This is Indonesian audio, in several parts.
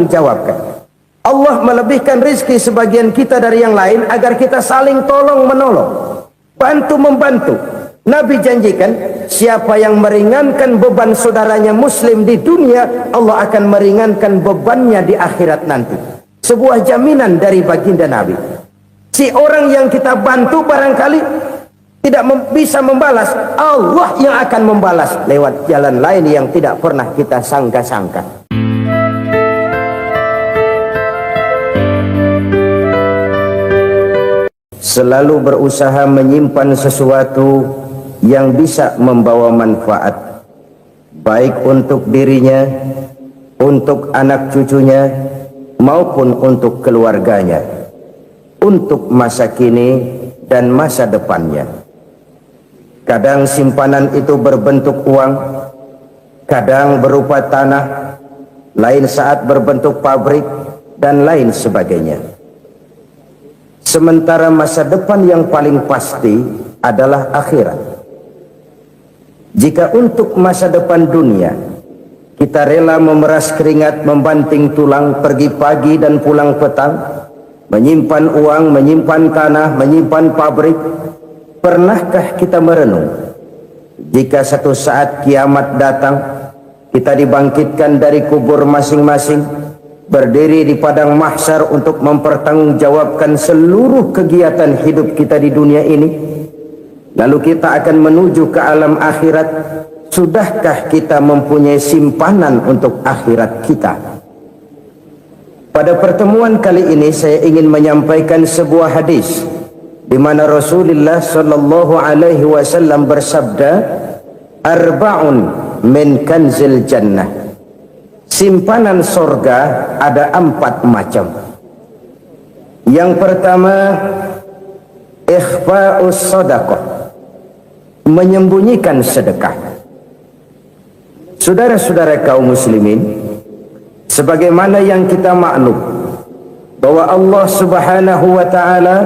jawabkan. Allah melebihkan rizki sebagian kita dari yang lain agar kita saling tolong menolong, bantu membantu. Nabi janjikan, siapa yang meringankan beban saudaranya muslim di dunia, Allah akan meringankan bebannya di akhirat nanti. Sebuah jaminan dari baginda Nabi. Si orang yang kita bantu barangkali tidak bisa membalas, Allah yang akan membalas lewat jalan lain yang tidak pernah kita sangka-sangka. Selalu berusaha menyimpan sesuatu yang bisa membawa manfaat, baik untuk dirinya, untuk anak cucunya, maupun untuk keluarganya, untuk masa kini dan masa depannya. Kadang simpanan itu berbentuk uang, kadang berupa tanah, lain saat berbentuk pabrik, dan lain sebagainya. Sementara masa depan yang paling pasti adalah akhirat. Jika untuk masa depan dunia kita rela memeras keringat, membanting tulang, pergi pagi dan pulang petang, menyimpan uang, menyimpan tanah, menyimpan pabrik, pernahkah kita merenung jika satu saat kiamat datang, kita dibangkitkan dari kubur masing-masing, berdiri di padang mahsyar untuk mempertanggungjawabkan seluruh kegiatan hidup kita di dunia ini, lalu kita akan menuju ke alam akhirat. Sudahkah kita mempunyai simpanan untuk akhirat kita? Pada pertemuan kali ini saya ingin menyampaikan sebuah hadis di mana Rasulullah sallallahu alaihi wasallam bersabda, arba'un min kanzil jannah. Simpanan sorga ada 4 macam. Yang pertama, ikhfa'us sadaqah, menyembunyikan sedekah. Saudara-saudara kaum muslimin, sebagaimana yang kita maklum bahwa Allah subhanahu wa ta'ala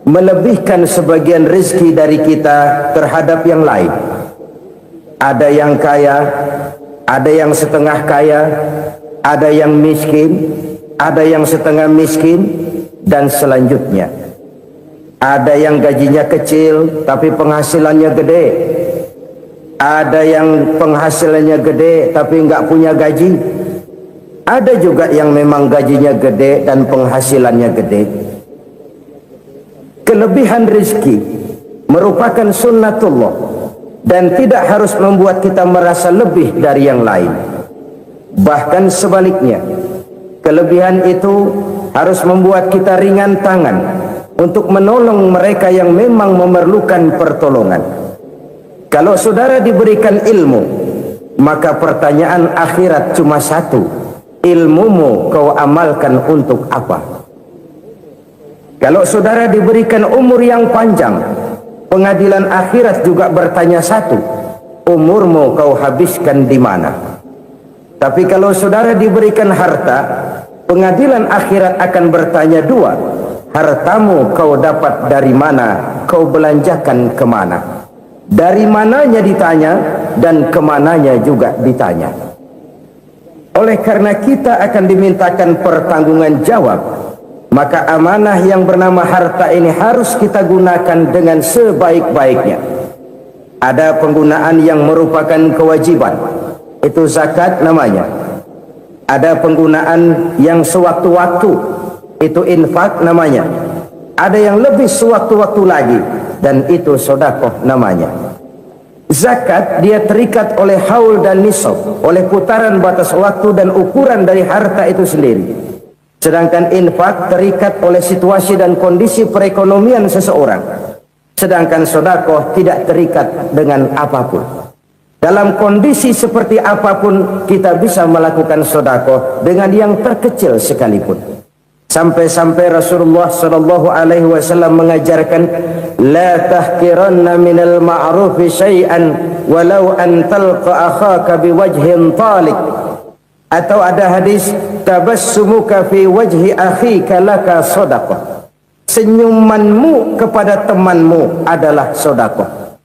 melebihkan sebagian rezeki dari kita terhadap yang lain. Ada yang kaya, ada yang setengah kaya, ada yang miskin, ada yang setengah miskin, dan selanjutnya. Ada yang gajinya kecil tapi penghasilannya gede. Ada yang penghasilannya gede tapi nggak punya gaji. Ada juga yang memang gajinya gede dan penghasilannya gede. Kelebihan rezeki merupakan sunnatullah dan tidak harus membuat kita merasa lebih dari yang lain. Bahkan sebaliknya, kelebihan itu harus membuat kita ringan tangan untuk menolong mereka yang memang memerlukan pertolongan. Kalau saudara diberikan ilmu, maka pertanyaan akhirat cuma satu, ilmumu kau amalkan untuk apa? Kalau saudara diberikan umur yang panjang, pengadilan akhirat juga bertanya satu, umurmu kau habiskan di mana? Tapi kalau saudara diberikan harta, pengadilan akhirat akan bertanya dua, hartamu kau dapat dari mana, kau belanjakan kemana? Dari mananya ditanya dan kemananya juga ditanya. Oleh karena kita akan dimintakan pertanggungan jawab, maka amanah yang bernama harta ini harus kita gunakan dengan sebaik-baiknya. Ada penggunaan yang merupakan kewajiban, itu zakat namanya. Ada penggunaan yang sewaktu-waktu, itu infak namanya. Ada yang lebih sewaktu-waktu lagi, dan itu sedekah namanya. Zakat dia terikat oleh haul dan nisab, oleh putaran batas waktu dan ukuran dari harta itu sendiri. Sedangkan infak terikat oleh situasi dan kondisi perekonomian seseorang. Sedangkan sedekah tidak terikat dengan apapun. Dalam kondisi seperti apapun kita bisa melakukan sedekah dengan yang terkecil sekalipun. Sampai-sampai Rasulullah sallallahu alaihi wasallam mengajarkan, la tahqiranna minal ma'rufi syai'an walau an talqa akhaka biwajhin talik. Atau ada hadis, tabassumuka fi wajhi akhika laka sadaqah. Senyumanmu kepada temanmu adalah sedekah.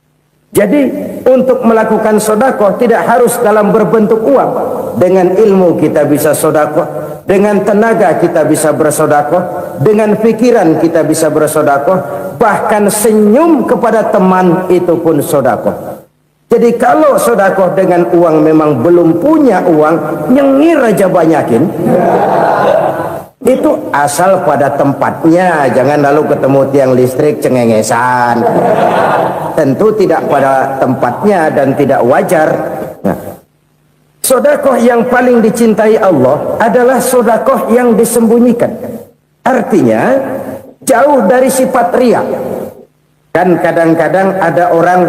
Jadi untuk melakukan sedekah tidak harus dalam berbentuk uang. Dengan ilmu kita bisa sedekah, Dengan tenaga kita bisa bersedekah, dengan pikiran kita bisa bersedekah, bahkan senyum kepada teman itu pun sedekah. Jadi kalau sedekah dengan uang memang belum punya uang, nyengir aja banyakin. Itu asal pada tempatnya, jangan lalu ketemu tiang listrik cengengesan. Tentu tidak pada tempatnya dan tidak wajar. Nah, sedekah yang paling dicintai Allah adalah sedekah yang disembunyikan. Artinya jauh dari sifat riya. Kan kadang-kadang ada orang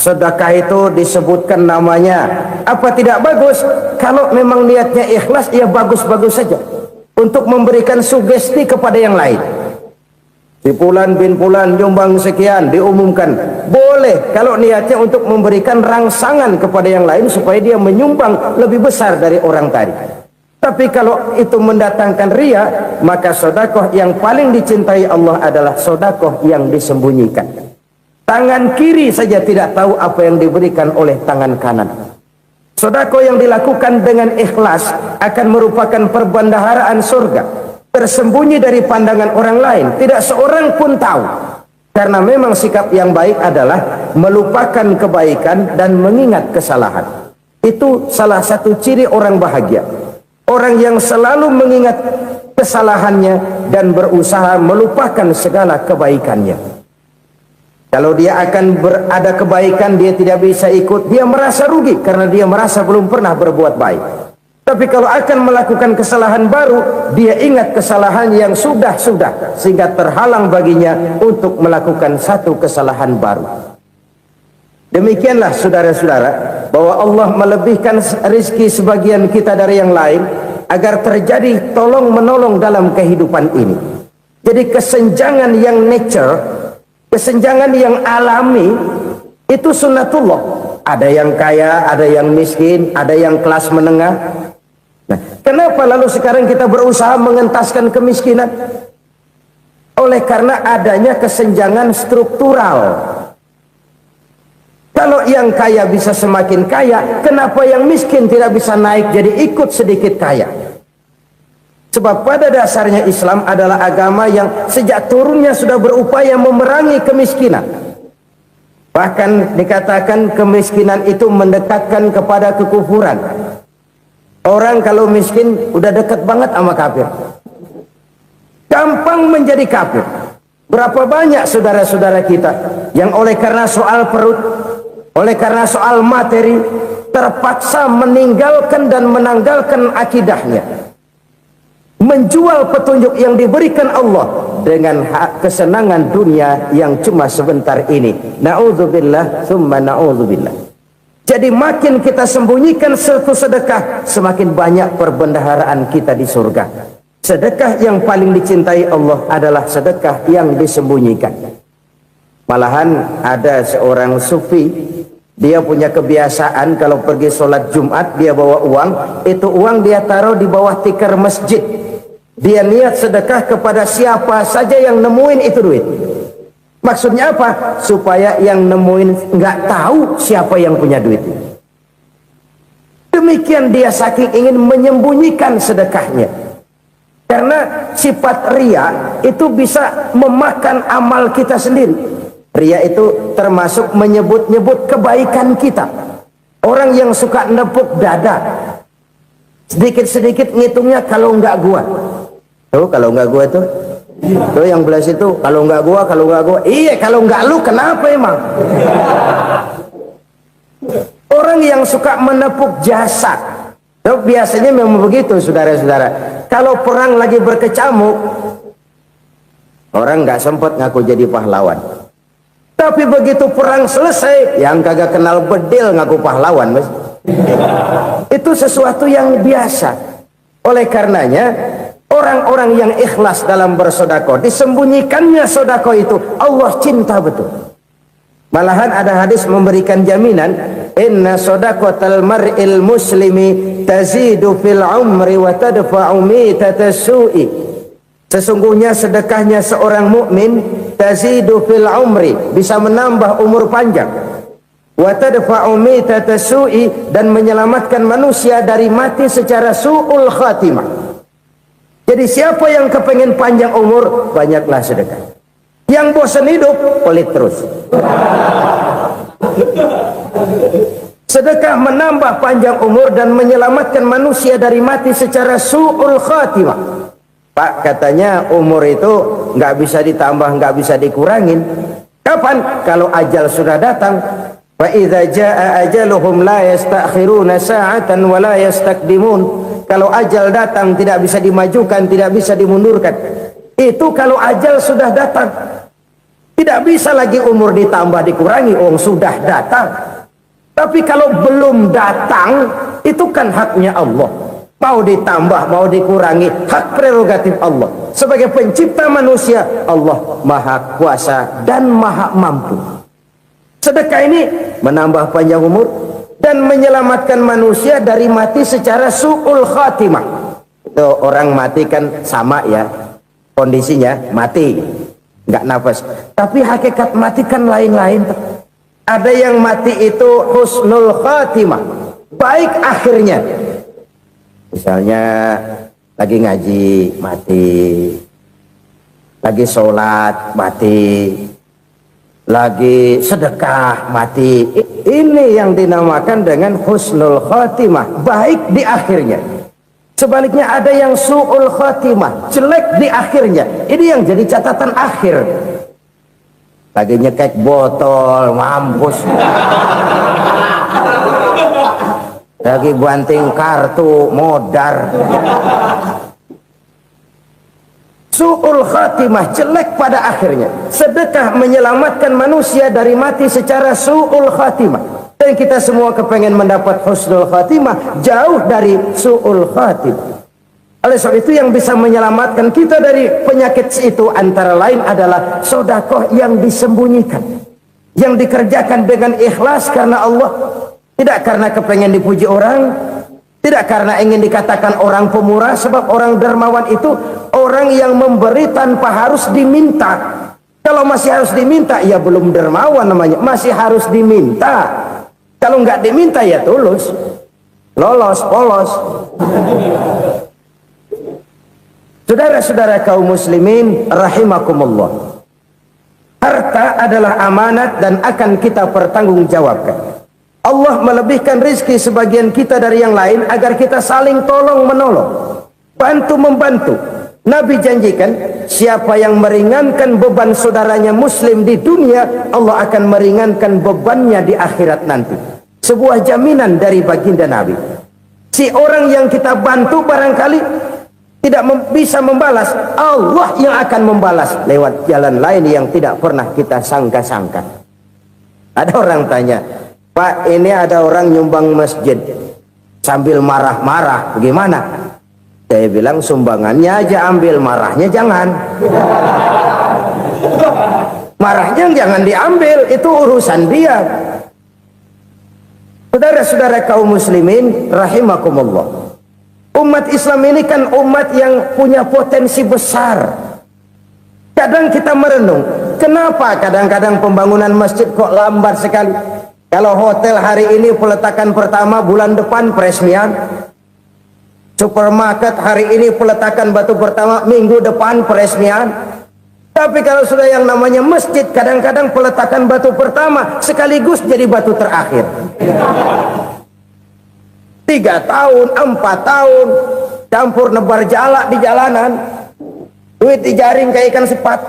sedekah itu disebutkan namanya, apa tidak bagus? Kalau memang niatnya ikhlas, ya bagus-bagus saja. Untuk memberikan sugesti kepada yang lain. Si Fulan bin Fulan nyumbang sekian, diumumkan. Boleh kalau niatnya untuk memberikan rangsangan kepada yang lain supaya dia menyumbang lebih besar dari orang tadi. Tapi kalau itu mendatangkan riya, maka sedekah yang paling dicintai Allah adalah sedekah yang disembunyikan. Tangan kiri saja tidak tahu apa yang diberikan oleh tangan kanan. Sedekah yang dilakukan dengan ikhlas akan merupakan perbendaharaan surga, tersembunyi dari pandangan orang lain, tidak seorang pun tahu. Karena memang sikap yang baik adalah melupakan kebaikan dan mengingat kesalahan. Itu salah satu ciri orang bahagia. Orang yang selalu mengingat kesalahannya dan berusaha melupakan segala kebaikannya. Kalau dia akan berada kebaikan, dia tidak bisa ikut, dia merasa rugi karena dia merasa belum pernah berbuat baik. Tapi kalau akan melakukan kesalahan baru, dia ingat kesalahan yang sudah-sudah, sehingga terhalang baginya untuk melakukan satu kesalahan baru. Demikianlah saudara-saudara, bahwa Allah melebihkan rizki sebagian kita dari yang lain, agar terjadi tolong-menolong dalam kehidupan ini. Jadi kesenjangan yang nature, kesenjangan yang alami, itu sunnatullah. Ada yang kaya, ada yang miskin, ada yang kelas menengah. Nah, kenapa lalu sekarang kita berusaha mengentaskan kemiskinan? Oleh karena adanya kesenjangan struktural. Kalau yang kaya bisa semakin kaya, kenapa yang miskin tidak bisa naik jadi ikut sedikit kaya? Sebab pada dasarnya Islam adalah agama yang sejak turunnya sudah berupaya memerangi kemiskinan. Bahkan dikatakan kemiskinan itu mendekatkan kepada kekufuran. Orang kalau miskin udah dekat banget sama kafir. Gampang menjadi kafir. Berapa banyak saudara-saudara kita yang oleh karena soal perut, oleh karena soal materi, terpaksa meninggalkan dan menanggalkan akidahnya, menjual petunjuk yang diberikan Allah dengan kesenangan dunia yang cuma sebentar ini. Na'udzubillah summa na'udzubillah. Jadi makin kita sembunyikan satu sedekah, semakin banyak perbendaharaan kita di surga. Sedekah yang paling dicintai Allah adalah sedekah yang disembunyikan. Malahan ada seorang sufi, dia punya kebiasaan kalau pergi sholat Jumat dia bawa uang, itu uang dia taruh di bawah tikar masjid. Dia niat sedekah kepada siapa saja yang nemuin itu duit. Maksudnya apa? Supaya yang nemuin nggak tahu siapa yang punya duit. Demikian dia saking ingin menyembunyikan sedekahnya. Karena sifat riya itu bisa memakan amal kita sendiri. Riya itu termasuk menyebut-nyebut kebaikan kita. Orang yang suka nepuk dada, sedikit-sedikit ngitungnya kalau nggak gua. Tuh kalau nggak gua tuh yang belas itu kalau nggak gua, iya kalau nggak lu kenapa emang? Orang yang suka menepuk jasad, tuh biasanya memang begitu saudara-saudara. Kalau perang lagi berkecamuk, orang nggak sempat ngaku jadi pahlawan. Tapi begitu perang selesai, yang kagak kenal bedil ngaku pahlawan, mas. Itu sesuatu yang biasa. Oleh karenanya orang-orang yang ikhlas dalam bersedekah, disembunyikannya sedekah itu Allah cinta betul. Malahan ada hadis memberikan jaminan, inna sadaqatal mar'il muslimi tazidu fil umri wa tadfa'u mitatas su'i. Sesungguhnya sedekahnya seorang mukmin tazidu fil umri, bisa menambah umur panjang, wa tadfa'u mitatas su'i, dan menyelamatkan manusia dari mati secara su'ul khatimah. Jadi siapa yang kepengen panjang umur, banyaklah sedekah. Yang bosan hidup, pelit terus. Sedekah menambah panjang umur dan menyelamatkan manusia dari mati secara su'ul khatimah. Pak, katanya umur itu nggak bisa ditambah, nggak bisa dikurangin. Kapan? Kalau ajal sudah datang. Wa idza jaa ajaluhum la yastakhiruna sa'atan wa la yastaqdimun. Kalau ajal datang tidak bisa dimajukan, tidak bisa dimundurkan. Itu kalau ajal sudah datang. Tidak bisa lagi umur ditambah dikurangi, sudah datang. Tapi kalau belum datang, itu kan haknya Allah. Mau ditambah, mau dikurangi, hak prerogatif Allah. Sebagai pencipta manusia, Allah maha kuasa dan maha mampu. Sedekah ini menambah panjang umur dan menyelamatkan manusia dari mati secara su'ul khatimah. Itu orang mati kan sama ya, kondisinya mati, nggak nafas. Tapi hakikat mati kan lain-lain. Ada yang mati itu husnul khatimah, baik akhirnya. Misalnya lagi ngaji mati, lagi sholat mati, lagi sedekah mati. Ini yang dinamakan dengan husnul khatimah, baik di akhirnya. Sebaliknya ada yang su'ul khatimah, jelek di akhirnya. Ini yang jadi catatan akhir. Lagi nyekek botol, mampus. Lagi banting kartu, modar. Su'ul khatimah, jelek pada akhirnya. Sedekah menyelamatkan manusia dari mati secara su'ul khatimah. Dan kita semua kepengen mendapat husnul khatimah, jauh dari su'ul khatimah. Oleh sebab itu yang bisa menyelamatkan kita dari penyakit itu antara lain adalah sedekah yang disembunyikan, yang dikerjakan dengan ikhlas karena Allah. Tidak karena kepengen dipuji orang, tidak karena ingin dikatakan orang pemurah, sebab orang dermawan itu orang yang memberi tanpa harus diminta. Kalau masih harus diminta, ya belum dermawan namanya, masih harus diminta. Kalau nggak diminta ya tulus, lolos, polos. Saudara-saudara kaum muslimin rahimakumullah, harta adalah amanat dan akan kita pertanggungjawabkan. Allah melebihkan rizki sebagian kita dari yang lain agar kita saling tolong menolong, bantu membantu. Nabi janjikan, siapa yang meringankan beban saudaranya muslim di dunia, Allah akan meringankan bebannya di akhirat nanti. Sebuah jaminan dari baginda Nabi. Si orang yang kita bantu barangkali tidak bisa membalas, Allah yang akan membalas lewat jalan lain yang tidak pernah kita sangka-sangka. Ada orang tanya, Pak, ini ada orang nyumbang masjid sambil marah-marah, bagaimana? Saya bilang sumbangannya aja ambil, marahnya jangan. Marahnya jangan diambil, itu urusan dia. Saudara-saudara kaum muslimin rahimakumullah, umat Islam ini kan umat yang punya potensi besar. Kadang kita merenung, kenapa kadang-kadang pembangunan masjid kok lambat sekali? Kalau hotel hari ini peletakan pertama, bulan depan peresmian. Supermarket hari ini peletakan batu pertama, minggu depan peresmian. Tapi kalau sudah yang namanya masjid, kadang-kadang peletakan batu pertama sekaligus jadi batu terakhir. 3 tahun, 4 tahun, campur nebar jalak di jalanan, duit dijaring kayak ikan sepat.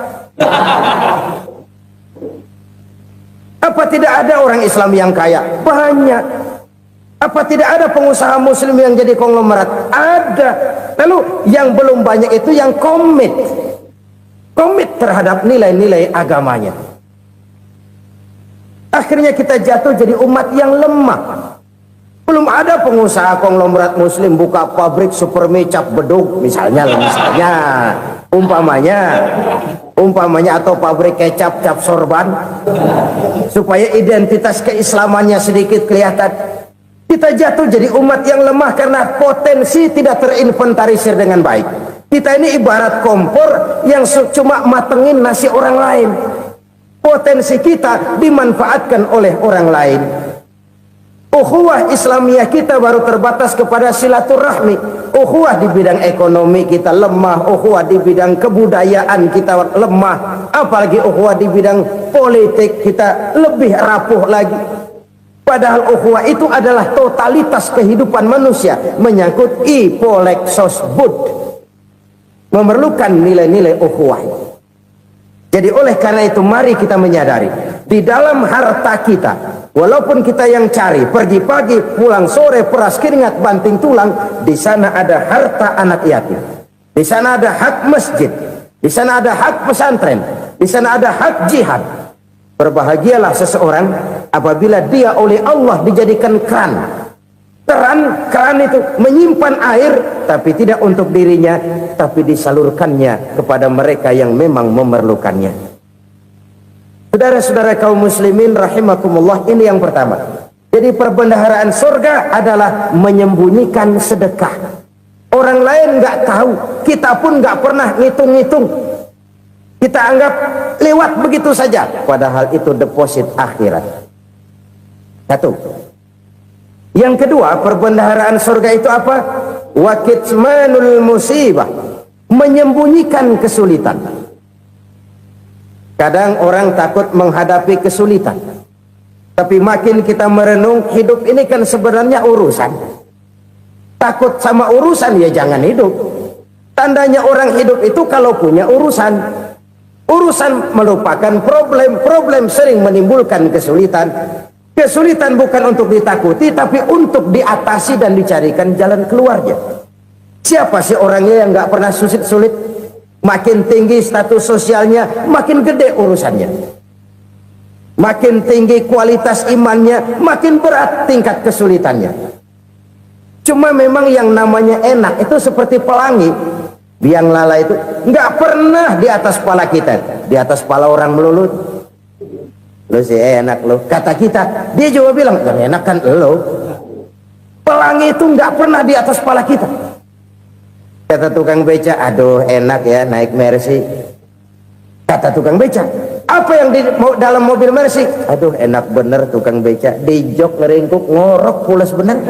Apa tidak ada orang Islam yang kaya? Banyak. Apa tidak ada pengusaha muslim yang jadi konglomerat? Ada. Lalu yang belum banyak itu yang komit terhadap nilai-nilai agamanya. Akhirnya kita jatuh jadi umat yang lemah. Belum ada pengusaha konglomerat muslim buka pabrik super mie cap bedug misalnya umpamanya atau pabrik kecap cap sorban supaya identitas keislamannya sedikit kelihatan. Kita jatuh jadi umat yang lemah karena potensi tidak terinventarisir dengan baik. Kita ini ibarat kompor yang cuma matengin nasi orang lain. Potensi kita dimanfaatkan oleh orang lain. Ukhuwah Islamiyah kita baru terbatas kepada silaturahmi. Ukhuwah di bidang ekonomi kita lemah, ukhuwah di bidang kebudayaan kita lemah, apalagi ukhuwah di bidang politik kita lebih rapuh lagi. Padahal ukhuwah itu adalah totalitas kehidupan manusia, menyangkut ipolek sosbud, memerlukan nilai-nilai ukhuwah. Jadi oleh karena itu mari kita menyadari di dalam harta kita, walaupun kita yang cari pergi pagi pulang sore peras keringat banting tulang, di sana ada harta anak yatim, di sana ada hak masjid, di sana ada hak pesantren, di sana ada hak jihad. Berbahagialah seseorang apabila dia oleh Allah dijadikan keran. Keran itu menyimpan air, tapi tidak untuk dirinya, tapi disalurkannya kepada mereka yang memang memerlukannya. Saudara-saudara kaum muslimin rahimakumullah, ini yang pertama. Jadi perbendaharaan surga adalah menyembunyikan sedekah. Orang lain nggak tahu, kita pun nggak pernah ngitung-ngitung. Kita anggap lewat begitu saja, padahal itu deposit akhirat. Satu. Yang kedua, perbendaharaan surga itu apa? Wa kitmanul musibah, menyembunyikan kesulitan. Kadang orang takut menghadapi kesulitan, tapi makin kita merenung, hidup ini kan sebenarnya urusan. Takut sama urusan ya jangan hidup. Tandanya orang hidup itu kalau punya urusan. Urusan merupakan problem sering menimbulkan kesulitan. Kesulitan bukan untuk ditakuti, tapi untuk diatasi dan dicarikan jalan keluarnya. Siapa sih orangnya yang nggak pernah sulit-sulit? Makin tinggi status sosialnya, makin gede urusannya. Makin tinggi kualitas imannya, makin berat tingkat kesulitannya. Cuma memang yang namanya enak itu seperti pelangi. Biang lala itu nggak pernah di atas kepala kita, di atas kepala orang melulu. Lu sih enak lu, kata kita. Dia juga bilang yang enak kan lu. Pelangi itu nggak pernah di atas kepala kita. Kata tukang beca, aduh enak ya naik Mercy. Kata tukang beca, apa yang di dalam mobil Mercy? Aduh enak bener tukang beca, di jok ngeringkuk ngorok pules bener.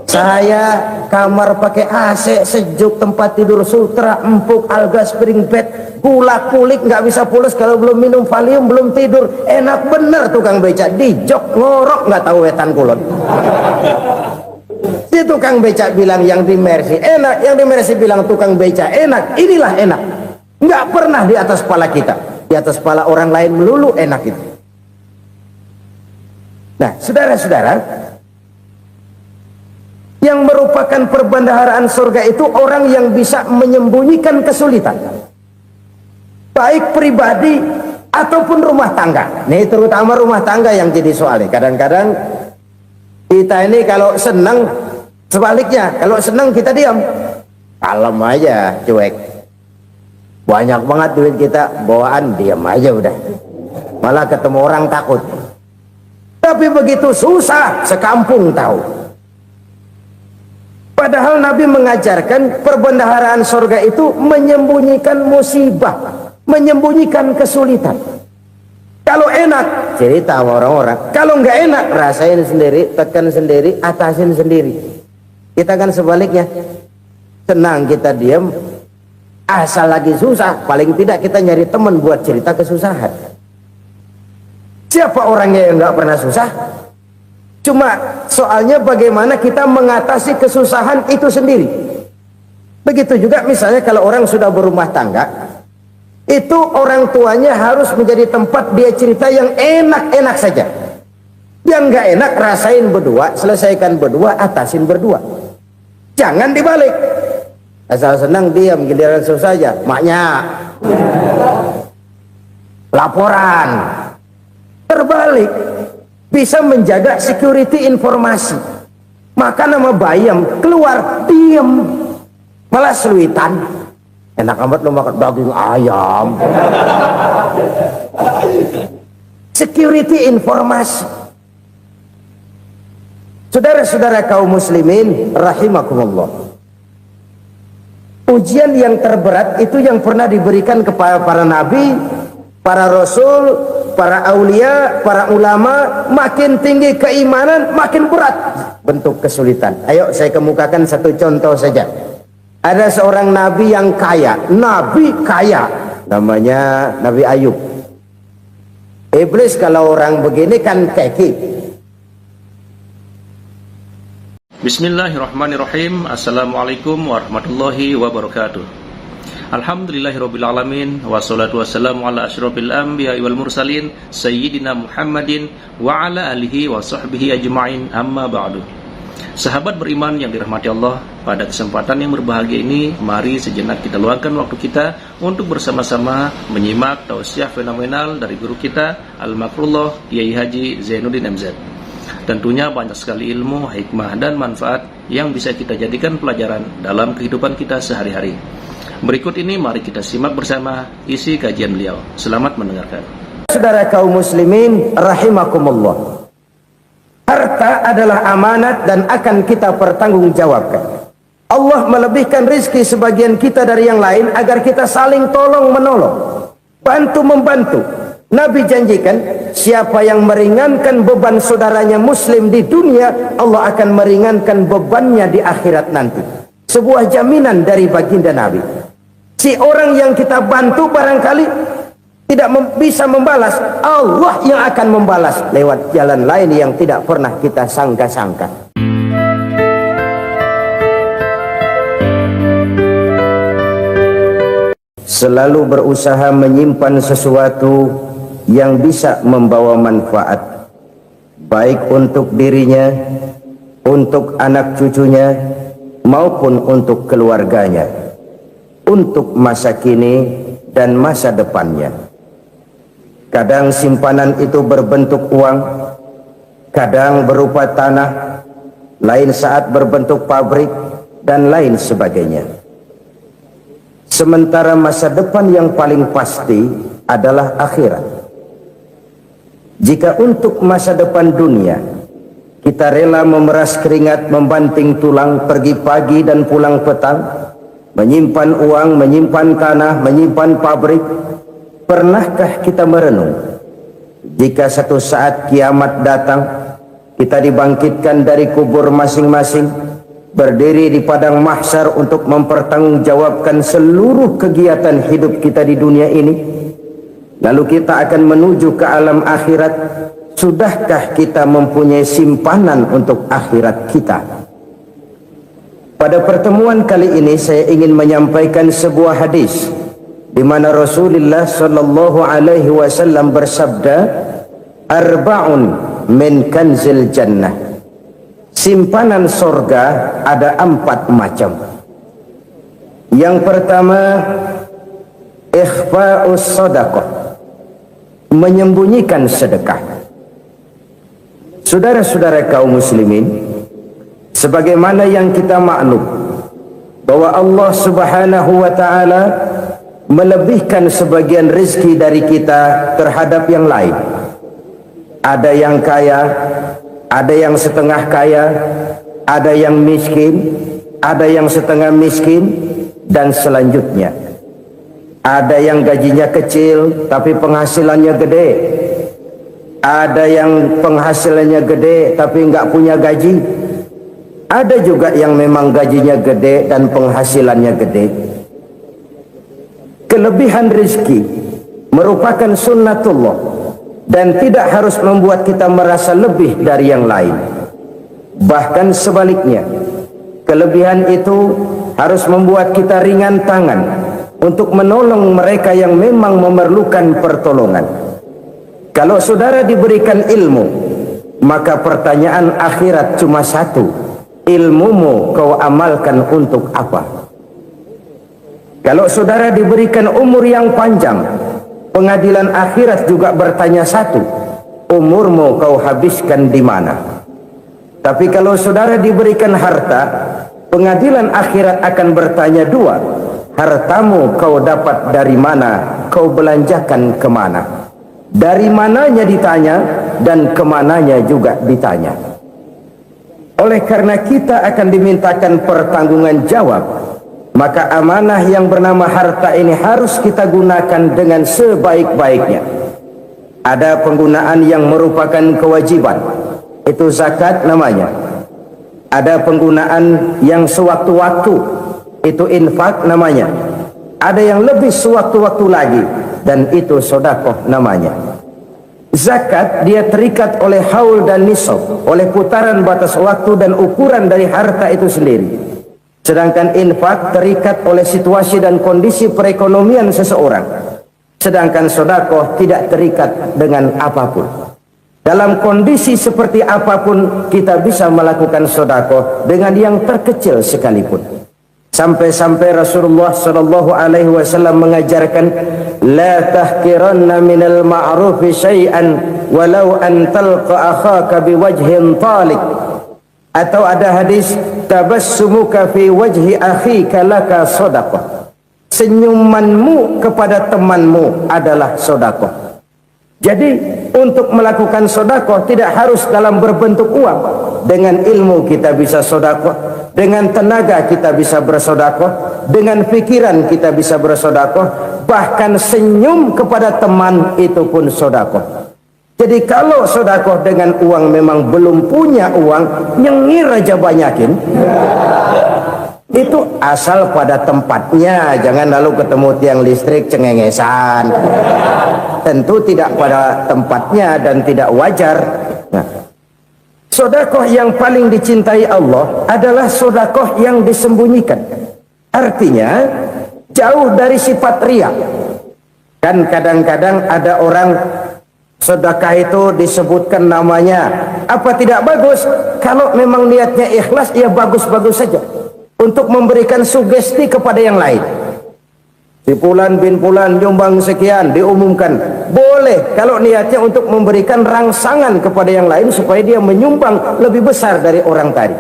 Saya kamar pakai AC sejuk, tempat tidur sutra empuk, alga spring bed, gula kulik nggak bisa pules kalau belum minum Valium, belum tidur. Enak bener tukang beca, di jok ngorok nggak tahu wetan kulon. Si tukang beca bilang yang di Mercy enak, yang di Mercy bilang tukang beca enak. Inilah enak, nggak pernah di atas kepala kita, di atas kepala orang lain melulu enak itu. Nah saudara-saudara, yang merupakan perbendaharaan surga itu orang yang bisa menyembunyikan kesulitan, baik pribadi ataupun rumah tangga. Nih terutama rumah tangga yang jadi soalnya. Kadang-kadang kita ini kalau senang, sebaliknya kalau senang kita diam, kalem aja, cuek. Banyak banget duit kita bawaan, diam aja udah. Malah ketemu orang takut. Tapi begitu susah, sekampung tahu. Padahal Nabi mengajarkan perbendaharaan surga itu menyembunyikan musibah, menyembunyikan kesulitan. Kalau enak, cerita sama orang-orang. Kalau nggak enak, rasain sendiri, tekan sendiri, atasin sendiri. Kita kan sebaliknya, senang kita diam, asal lagi susah, paling tidak kita nyari teman buat cerita kesusahan. Siapa orangnya yang nggak pernah susah? Cuma soalnya bagaimana kita mengatasi kesusahan itu sendiri. Begitu juga misalnya kalau orang sudah berumah tangga, itu orang tuanya harus menjadi tempat dia cerita yang enak-enak saja. Yang nggak enak rasain berdua, selesaikan berdua, atasin berdua. Jangan dibalik. Asal senang diam, giliran susah saja. Maknya laporan. Terbalik. Bisa menjaga security informasi. Maka nama bayam keluar diem, malah seluitan. Enak amat lo makan daging ayam. Security informasi. Saudara-saudara kaum muslimin rahimakumullah, ujian yang terberat itu yang pernah diberikan kepada para nabi para rasul, para aulia, para ulama, makin tinggi keimanan, makin berat bentuk kesulitan. Ayo saya kemukakan satu contoh saja. Ada seorang nabi yang kaya, nabi kaya, namanya Nabi Ayub. Iblis kalau orang begini kan keki. Bismillahirrahmanirrahim. Assalamualaikum warahmatullahi wabarakatuh. Alhamdulillahirrabbilalamin. Wassalatu wassalamu ala asyrafil anbiya'i wal mursalin Sayyidina Muhammadin wa ala alihi wa sahbihi ajma'in, amma ba'du. Sahabat beriman yang dirahmati Allah, pada kesempatan yang berbahagia ini, mari sejenak kita luangkan waktu kita untuk bersama-sama menyimak tausiah fenomenal dari guru kita Al-Makrullah Kiai Haji Zainuddin MZ. Tentunya banyak sekali ilmu, hikmah, dan manfaat yang bisa kita jadikan pelajaran dalam kehidupan kita sehari-hari. Berikut ini mari kita simak bersama isi kajian beliau. Selamat mendengarkan. Saudara kaum muslimin rahimakumullah, harta adalah amanat dan akan kita pertanggungjawabkan. Allah melebihkan rizki sebagian kita dari yang lain agar kita saling tolong menolong, bantu membantu. Nabi janjikan, siapa yang meringankan beban saudaranya muslim di dunia, Allah akan meringankan bebannya di akhirat nanti. Sebuah jaminan dari baginda Nabi. Si orang yang kita bantu barangkali tidak bisa membalas, Allah yang akan membalas lewat jalan lain yang tidak pernah kita sangka-sangka. Selalu berusaha menyimpan sesuatu yang bisa membawa manfaat, baik untuk dirinya, untuk anak cucunya, maupun untuk keluarganya, untuk masa kini dan masa depannya. Kadang simpanan itu berbentuk uang, kadang berupa tanah, lain saat berbentuk pabrik, dan lain sebagainya. Sementara masa depan yang paling pasti adalah akhirat. Jika untuk masa depan dunia kita rela memeras keringat, membanting tulang, pergi pagi dan pulang petang, menyimpan uang, menyimpan tanah, menyimpan pabrik, pernahkah kita merenung jika satu saat kiamat datang, kita dibangkitkan dari kubur masing-masing, berdiri di padang mahsyar untuk mempertanggungjawabkan seluruh kegiatan hidup kita di dunia ini, lalu kita akan menuju ke alam akhirat. Sudahkah kita mempunyai simpanan untuk akhirat kita? Pada pertemuan kali ini saya ingin menyampaikan sebuah hadis di mana Rasulullah sallallahu alaihi wasallam bersabda, "Arba'un min kanzil jannah." Simpanan sorga ada 4 macam. Yang pertama, ikhfa'us sadaqah, menyembunyikan sedekah. Saudara-saudara kaum muslimin, sebagaimana yang kita maklum bahwa Allah Subhanahu wa taala melebihkan sebagian rezeki dari kita terhadap yang lain. Ada yang kaya, ada yang setengah kaya, ada yang miskin, ada yang setengah miskin, dan selanjutnya. Ada yang gajinya kecil tapi penghasilannya gede. Ada yang penghasilannya gede tapi enggak punya gaji. Ada juga yang memang gajinya gede dan penghasilannya gede. Kelebihan rezeki merupakan sunnatullah dan tidak harus membuat kita merasa lebih dari yang lain. Bahkan sebaliknya, kelebihan itu harus membuat kita ringan tangan untuk menolong mereka yang memang memerlukan pertolongan. Kalau saudara diberikan ilmu, maka pertanyaan akhirat cuma satu: ilmumu kau amalkan untuk apa? Kalau saudara diberikan umur yang panjang, pengadilan akhirat juga bertanya satu: umurmu kau habiskan di mana? Tapi kalau saudara diberikan harta, pengadilan akhirat akan bertanya dua: hartamu kau dapat dari mana? Kau belanjakan kemana? Dari mananya ditanya dan kemananya juga ditanya. Oleh karena kita akan dimintakan pertanggungan jawab, maka amanah yang bernama harta ini harus kita gunakan dengan sebaik-baiknya. Ada penggunaan yang merupakan kewajiban, itu zakat namanya. Ada penggunaan yang sewaktu-waktu, itu infak namanya. Ada yang lebih sewaktu-waktu lagi, dan itu sedekah namanya. Zakat dia terikat oleh haul dan nisab, oleh putaran batas waktu dan ukuran dari harta itu sendiri. Sedangkan infak terikat oleh situasi dan kondisi perekonomian seseorang. Sedangkan sedekah tidak terikat dengan apapun. Dalam kondisi seperti apapun kita bisa melakukan sedekah dengan yang terkecil sekalipun. Sampai-sampai Rasulullah sallallahu alaihi wasallam mengajarkan, la tahqiranna minal ma'rufi syai'an walau an talqa akhaka biwajhin talik. Atau ada hadis, tabassumuka fi wajhi akhika laka sedekah. Senyumanmu kepada temanmu adalah sedekah. Jadi untuk melakukan sedekah tidak harus dalam berbentuk uang. Dengan ilmu kita bisa sedekah, dengan tenaga kita bisa bersedekah, dengan pikiran kita bisa bersedekah, bahkan senyum kepada teman itu pun sedekah. Jadi kalau sedekah dengan uang memang belum punya uang, nyengir aja banyakin. Itu asal pada tempatnya, jangan lalu ketemu tiang listrik cengengesan. Tentu tidak pada tempatnya dan tidak wajar. Nah, sedekah yang paling dicintai Allah adalah sedekah yang disembunyikan. Artinya jauh dari sifat riya. Kan kadang-kadang ada orang sedekah itu disebutkan namanya, apa tidak bagus? Kalau memang niatnya ikhlas, ya bagus-bagus saja. Untuk memberikan sugesti kepada yang lain. Si Fulan bin Fulan nyumbang sekian, diumumkan. Boleh kalau niatnya untuk memberikan rangsangan kepada yang lain supaya dia menyumbang lebih besar dari orang tadi.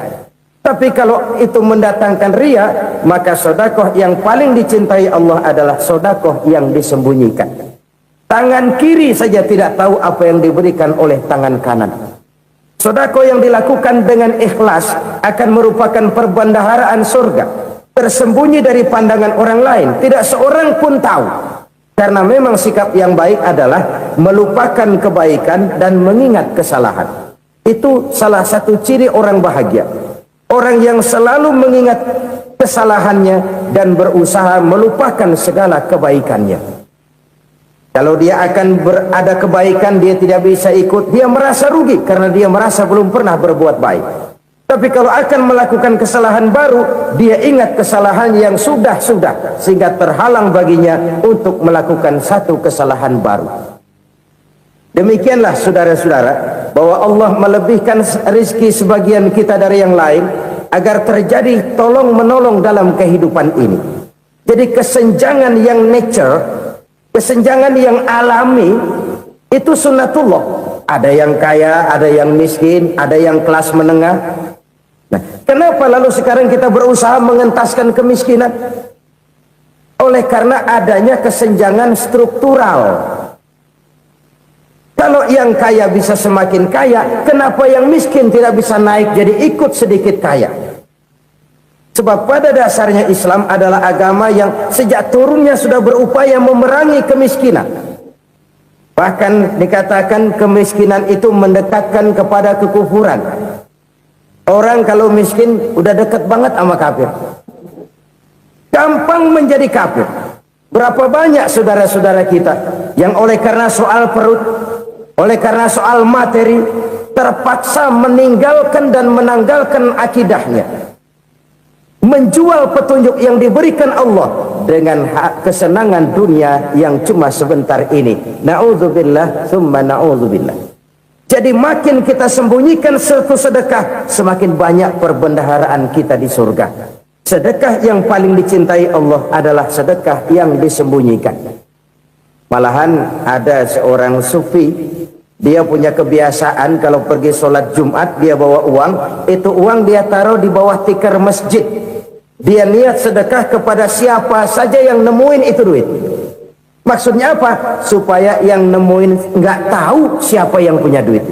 Tapi kalau itu mendatangkan riya, maka sedekah yang paling dicintai Allah adalah sedekah yang disembunyikan. Tangan kiri saja tidak tahu apa yang diberikan oleh tangan kanan. Sedekah yang dilakukan dengan ikhlas akan merupakan perbendaharaan surga, tersembunyi dari pandangan orang lain, tidak seorang pun tahu. Karena memang sikap yang baik adalah melupakan kebaikan dan mengingat kesalahan. Itu salah satu ciri orang bahagia. Orang yang selalu mengingat kesalahannya dan berusaha melupakan segala kebaikannya. Kalau dia akan berada kebaikan, dia tidak bisa ikut, dia merasa rugi karena dia merasa belum pernah berbuat baik. Tapi kalau akan melakukan kesalahan baru, dia ingat kesalahan yang sudah-sudah, sehingga terhalang baginya untuk melakukan satu kesalahan baru. Demikianlah saudara-saudara, bahwa Allah melebihkan rezeki sebagian kita dari yang lain, agar terjadi tolong-menolong dalam kehidupan ini. Jadi kesenjangan yang nature, kesenjangan yang alami itu sunnatullah. Ada yang kaya, ada yang miskin, ada yang kelas menengah. Nah, kenapa lalu sekarang kita berusaha mengentaskan kemiskinan? Oleh karena adanya kesenjangan struktural. Kalau yang kaya bisa semakin kaya, kenapa yang miskin tidak bisa naik jadi ikut sedikit kaya? Sebab pada dasarnya Islam adalah agama yang sejak turunnya sudah berupaya memerangi kemiskinan. Bahkan dikatakan kemiskinan itu mendekatkan kepada kekufuran. Orang kalau miskin udah dekat banget sama kafir. Gampang menjadi kafir. Berapa banyak saudara-saudara kita yang oleh karena soal perut, oleh karena soal materi, terpaksa meninggalkan dan menanggalkan akidahnya. Menjual petunjuk yang diberikan Allah dengan kesenangan dunia yang cuma sebentar ini. Na'udzubillah, thumma na'udzubillah. Jadi makin kita sembunyikan satu sedekah, semakin banyak perbendaharaan kita di surga. Sedekah yang paling dicintai Allah adalah sedekah yang disembunyikan. Malahan ada seorang sufi, dia punya kebiasaan kalau pergi sholat Jumat dia bawa uang, itu uang dia taruh di bawah tikar masjid. Dia niat sedekah kepada siapa saja yang nemuin itu duit. Maksudnya apa? Supaya yang nemuin nggak tahu siapa yang punya duit.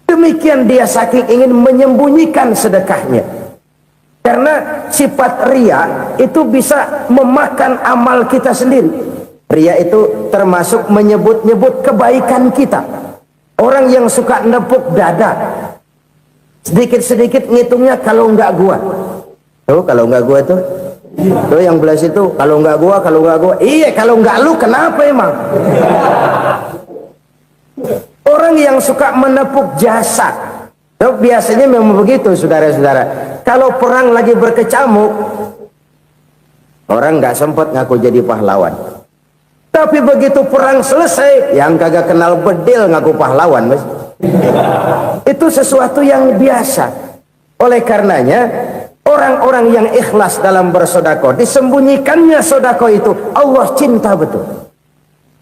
Demikian dia saking ingin menyembunyikan sedekahnya. Karena sifat ria itu bisa memakan amal kita sendiri. Ria itu termasuk menyebut-nyebut kebaikan kita. Orang yang suka nepuk dada, sedikit-sedikit ngitungnya kalau enggak gua. Tuh kalau enggak gua tuh. Tuh yang belas itu kalau enggak gua, kalau enggak gua. Iya, kalau enggak lu kenapa emang? Orang yang suka menepuk jasad. Tuh, biasanya memang begitu, saudara-saudara. Kalau perang lagi berkecamuk, orang nggak sempat ngaku jadi pahlawan. Tapi begitu perang selesai, yang kagak kenal bedil ngaku pahlawan, mas. Itu sesuatu yang biasa. Oleh karenanya, orang-orang yang ikhlas dalam bersedekah, disembunyikannya sedekah itu Allah cinta betul.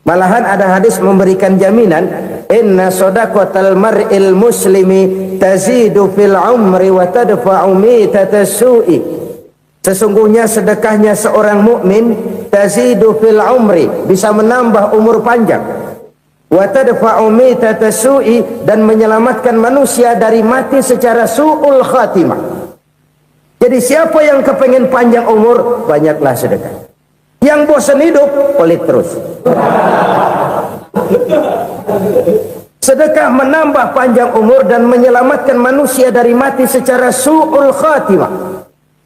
Malahan ada hadis memberikan jaminan, inna shadaqatal mar'il muslimi tazidu fil umri wa tadfa'u mitatas su'i. Sesungguhnya sedekahnya seorang mukmin tazidu fil umri, bisa menambah umur panjang, wa tadfa'u mitatas su'i, dan menyelamatkan manusia dari mati secara su'ul khatimah. Jadi siapa yang kepengen panjang umur, banyaklah sedekah. Yang bosan hidup, pelit terus. Sedekah menambah panjang umur dan menyelamatkan manusia dari mati secara su'ul khatimah.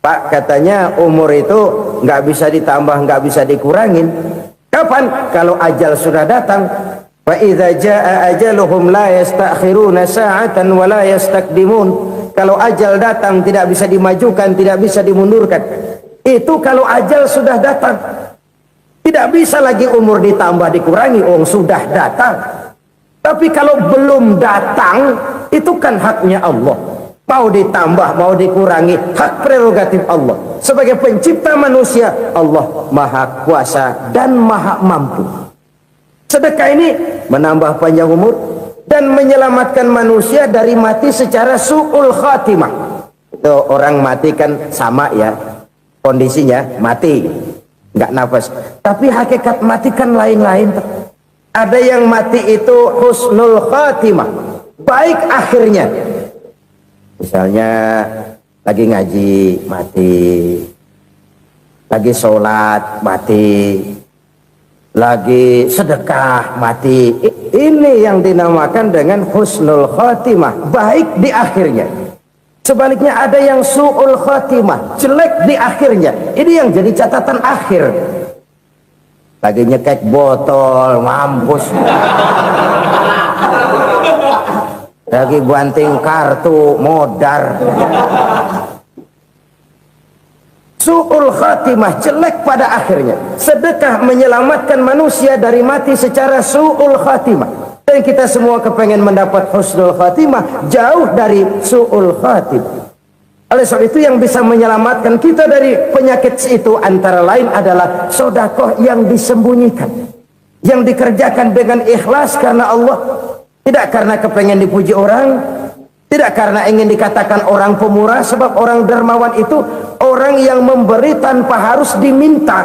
Pak, katanya umur itu nggak bisa ditambah, nggak bisa dikurangin. Kapan? Kalau ajal sudah datang. Fa idza jaa ajaluhum la yastakhiruna sa'atan wa la yastaqdimun. Kalau ajal datang tidak bisa dimajukan, tidak bisa dimundurkan. Itu kalau ajal sudah datang. Tidak bisa lagi umur ditambah dikurangi, sudah datang. Tapi kalau belum datang, itu kan haknya Allah. Mau ditambah, mau dikurangi, hak prerogatif Allah. Sebagai pencipta manusia, Allah maha kuasa dan maha mampu. Sedekah ini menambah panjang umur dan menyelamatkan manusia dari mati secara su'ul khatimah. Itu orang mati kan sama ya, kondisinya mati, nggak nafas. Tapi hakikat mati kan lain-lain. Ada yang mati itu husnul khatimah, baik akhirnya. Misalnya lagi ngaji mati, lagi sholat mati, lagi sedekah mati. Ini yang dinamakan dengan husnul khatimah, baik di akhirnya. Sebaliknya ada yang su'ul khatimah, jelek di akhirnya. Ini yang jadi catatan akhir. Lagi nyekek botol, mampus. Lagi banting kartu, modar. Su'ul khatimah, jelek pada akhirnya. Sedekah menyelamatkan manusia dari mati secara su'ul khatimah. Dan kita semua kepengen mendapat husnul khatimah, jauh dari su'ul khatimah. Oleh sebab itu yang bisa menyelamatkan kita dari penyakit itu antara lain adalah sedekah yang disembunyikan, yang dikerjakan dengan ikhlas karena Allah, tidak karena kepengen dipuji orang, tidak karena ingin dikatakan orang pemurah. Sebab orang dermawan itu orang yang memberi tanpa harus diminta.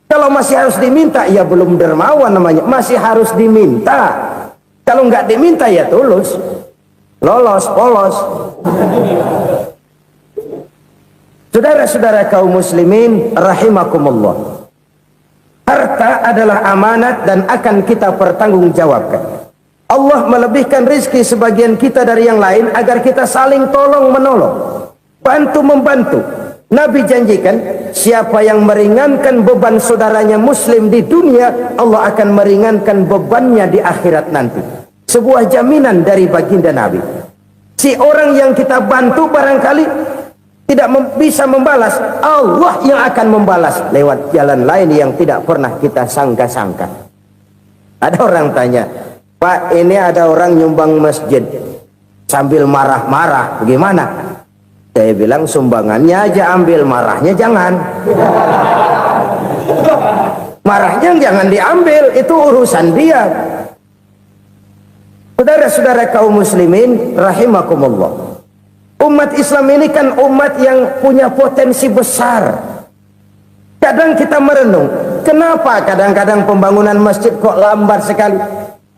Kalau masih harus diminta, ya belum dermawan namanya, masih harus diminta. Kalau nggak diminta ya tulus, lolos, polos. Saudara-saudara kaum muslimin rahimakumullah, harta adalah amanat dan akan kita pertanggungjawabkan. Allah melebihkan rizki sebagian kita dari yang lain agar kita saling tolong menolong, bantu membantu. Nabi janjikan, siapa yang meringankan beban saudaranya muslim di dunia, Allah akan meringankan bebannya di akhirat nanti. Sebuah jaminan dari baginda Nabi. Si orang yang kita bantu barangkali tidak bisa membalas, Allah yang akan membalas lewat jalan lain yang tidak pernah kita sangka-sangka. Ada orang tanya, Pak, ini ada orang nyumbang masjid sambil marah-marah, bagaimana? Saya bilang sumbangannya aja ambil, marahnya jangan. Marahnya jangan diambil, itu urusan dia. Saudara-saudara kaum muslimin rahimakumullah, umat Islam ini kan umat yang punya potensi besar. Kadang kita merenung, kenapa kadang-kadang pembangunan masjid kok lambat sekali?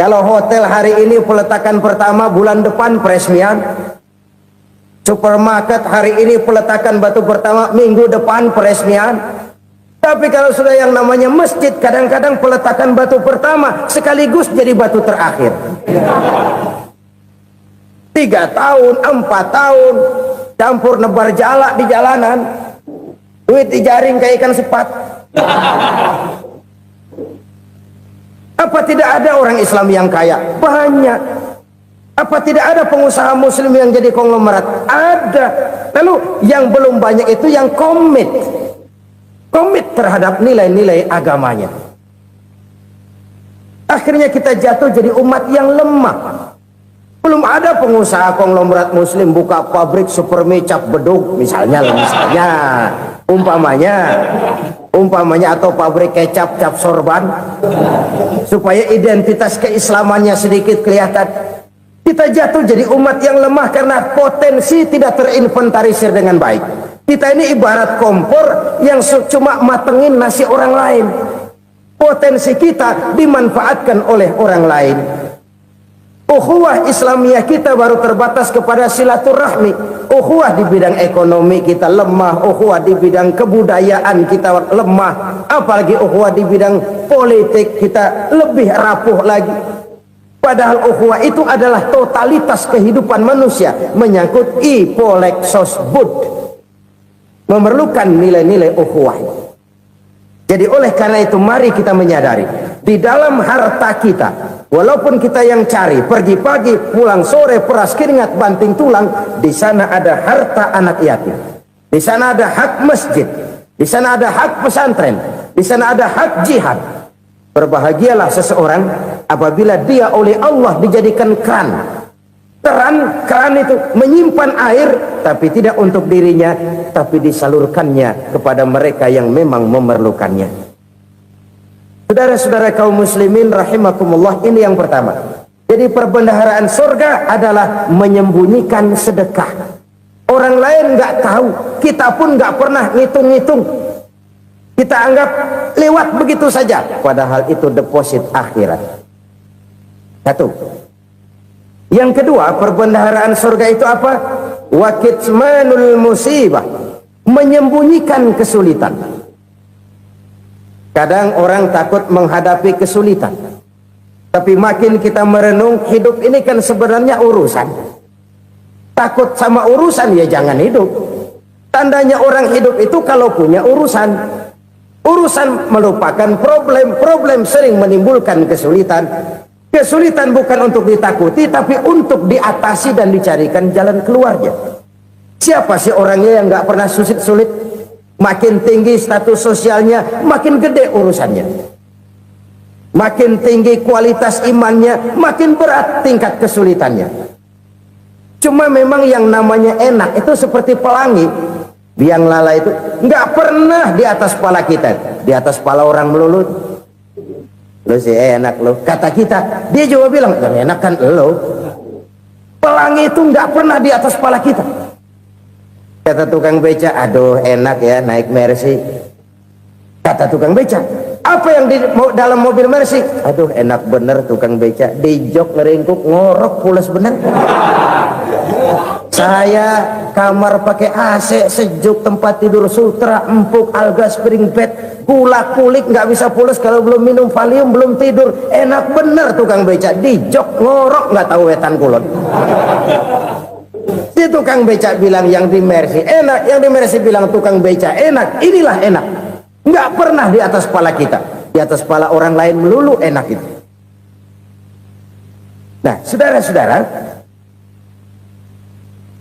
Kalau hotel hari ini peletakan pertama, bulan depan peresmian. Supermarket hari ini peletakan batu pertama, minggu depan peresmian. Tapi kalau sudah yang namanya masjid, kadang-kadang peletakan batu pertama sekaligus jadi batu terakhir. 3 tahun, 4 tahun, campur nebar jalak di jalanan, duit dijaring kayak ikan sepat. Apa tidak ada orang Islam yang kaya? Banyak. Apa tidak ada pengusaha muslim yang jadi konglomerat? Ada. Lalu yang belum banyak itu yang komit terhadap nilai-nilai agamanya. Akhirnya kita jatuh jadi umat yang lemah. Belum ada pengusaha konglomerat muslim buka pabrik supermi cap beduk misalnya umpamanya atau pabrik kecap cap sorban supaya identitas keislamannya sedikit kelihatan. Kita jatuh jadi umat yang lemah karena potensi tidak terinventarisir dengan baik. Kita ini ibarat kompor yang cuma matengin nasi orang lain. Potensi kita dimanfaatkan oleh orang lain. Ukhuwah Islamiyah kita baru terbatas kepada silaturahmi. Ukhuwah di bidang ekonomi kita lemah, ukhuwah di bidang kebudayaan kita lemah, apalagi ukhuwah di bidang politik kita lebih rapuh lagi. Padahal ukhuwah itu adalah totalitas kehidupan manusia, menyangkut ipolek sosbud, memerlukan nilai-nilai ukhuwah. Jadi oleh karena itu mari kita menyadari di dalam harta kita, walaupun kita yang cari pergi pagi pulang sore peras keringat banting tulang, di sana ada harta anak yatim, di sana ada hak masjid, di sana ada hak pesantren, di sana ada hak jihad. Berbahagialah seseorang apabila dia oleh Allah dijadikan keran itu menyimpan air, tapi tidak untuk dirinya, tapi disalurkannya kepada mereka yang memang memerlukannya. Saudara-saudara kaum muslimin rahimakumullah, ini yang pertama. Jadi perbendaharaan surga adalah menyembunyikan sedekah. Orang lain nggak tahu, kita pun nggak pernah ngitung-ngitung. Kita anggap lewat begitu saja, padahal itu deposit akhirat. Satu. Yang kedua, perbendaharaan surga itu apa? Wa kitmanul musibah, menyembunyikan kesulitan. Kadang orang takut menghadapi kesulitan, tapi makin kita merenung, hidup ini kan sebenarnya urusan. Takut sama urusan ya jangan hidup. Tandanya orang hidup itu kalau punya urusan. Urusan merupakan problem sering menimbulkan kesulitan. Kesulitan bukan untuk ditakuti, tapi untuk diatasi dan dicarikan jalan keluarnya. Siapa sih orangnya yang nggak pernah sulit-sulit? Makin tinggi status sosialnya, makin gede urusannya. Makin tinggi kualitas imannya, makin berat tingkat kesulitannya. Cuma memang yang namanya enak itu seperti pelangi. Biang lala itu nggak pernah di atas kepala kita, di atas kepala orang melulu. Lo sih enak lo, kata kita. Dia juga bilang yang enak kan lo. Pelangi itu nggak pernah di atas kepala kita. Kata tukang beca, aduh enak ya naik Mercy. Kata tukang beca, apa yang di dalam mobil Mercy? Aduh enak bener tukang beca, di jok ngeringkuk ngorok pules bener. Saya kamar pakai AC sejuk, tempat tidur sutra empuk, alga spring bed, gula kulik nggak bisa pules kalau belum minum Valium, belum tidur. Enak bener tukang beca, di jok ngorok nggak tahu wetan kulon. Si tukang beca bilang yang di Mercy enak, yang di Mercy bilang tukang beca enak. Inilah enak, nggak pernah di atas kepala kita, di atas kepala orang lain melulu enak itu. Nah saudara-saudara,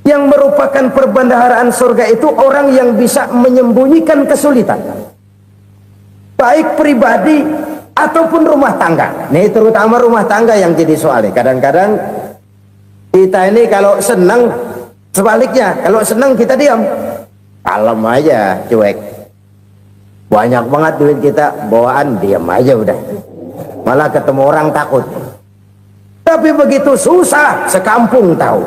yang merupakan perbendaharaan surga itu orang yang bisa menyembunyikan kesulitan, baik pribadi ataupun rumah tangga. Nih terutama rumah tangga yang jadi soalnya. Kadang-kadang kita ini kalau senang, sebaliknya kalau senang kita diam, kalem aja, cuek. Banyak banget duit kita bawaan, diam aja udah. Malah ketemu orang takut. Tapi begitu susah, sekampung tahu.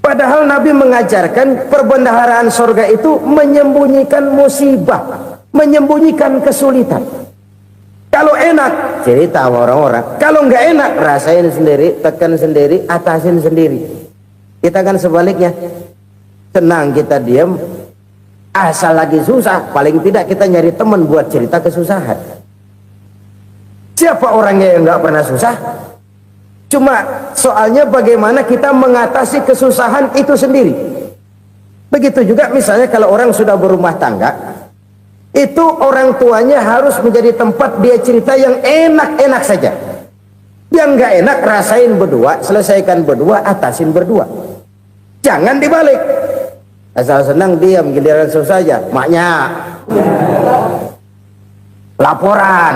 Padahal Nabi mengajarkan perbendaharaan surga itu menyembunyikan musibah, menyembunyikan kesulitan. Kalau enak, cerita sama orang-orang. Kalau nggak enak, rasain sendiri, tekan sendiri, atasin sendiri. Kita kan sebaliknya, senang kita diam, asal lagi susah, paling tidak kita nyari teman buat cerita kesusahan. Siapa orangnya yang nggak pernah susah? Cuma soalnya bagaimana kita mengatasi kesusahan itu sendiri. Begitu juga misalnya kalau orang sudah berumah tangga, itu orang tuanya harus menjadi tempat dia cerita yang enak-enak saja. Yang nggak enak rasain berdua, selesaikan berdua, atasin berdua. Jangan dibalik. Asal senang diam, giliran susah aja. Maknya laporan.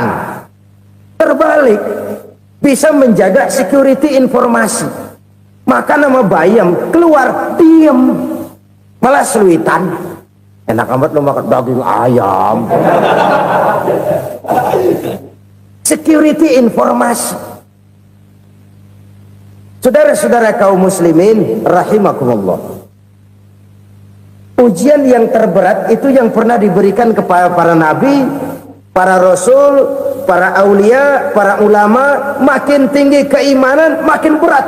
Terbalik, bisa menjaga security informasi. Maka nama bayam keluar diam, malah seluitan. Enak amat lo makan daging ayam. Security informasi. Saudara-saudara kaum muslimin rahimakumullah, ujian yang terberat itu yang pernah diberikan kepada para nabi, para rasul, para aulia, para ulama. Makin tinggi keimanan, makin berat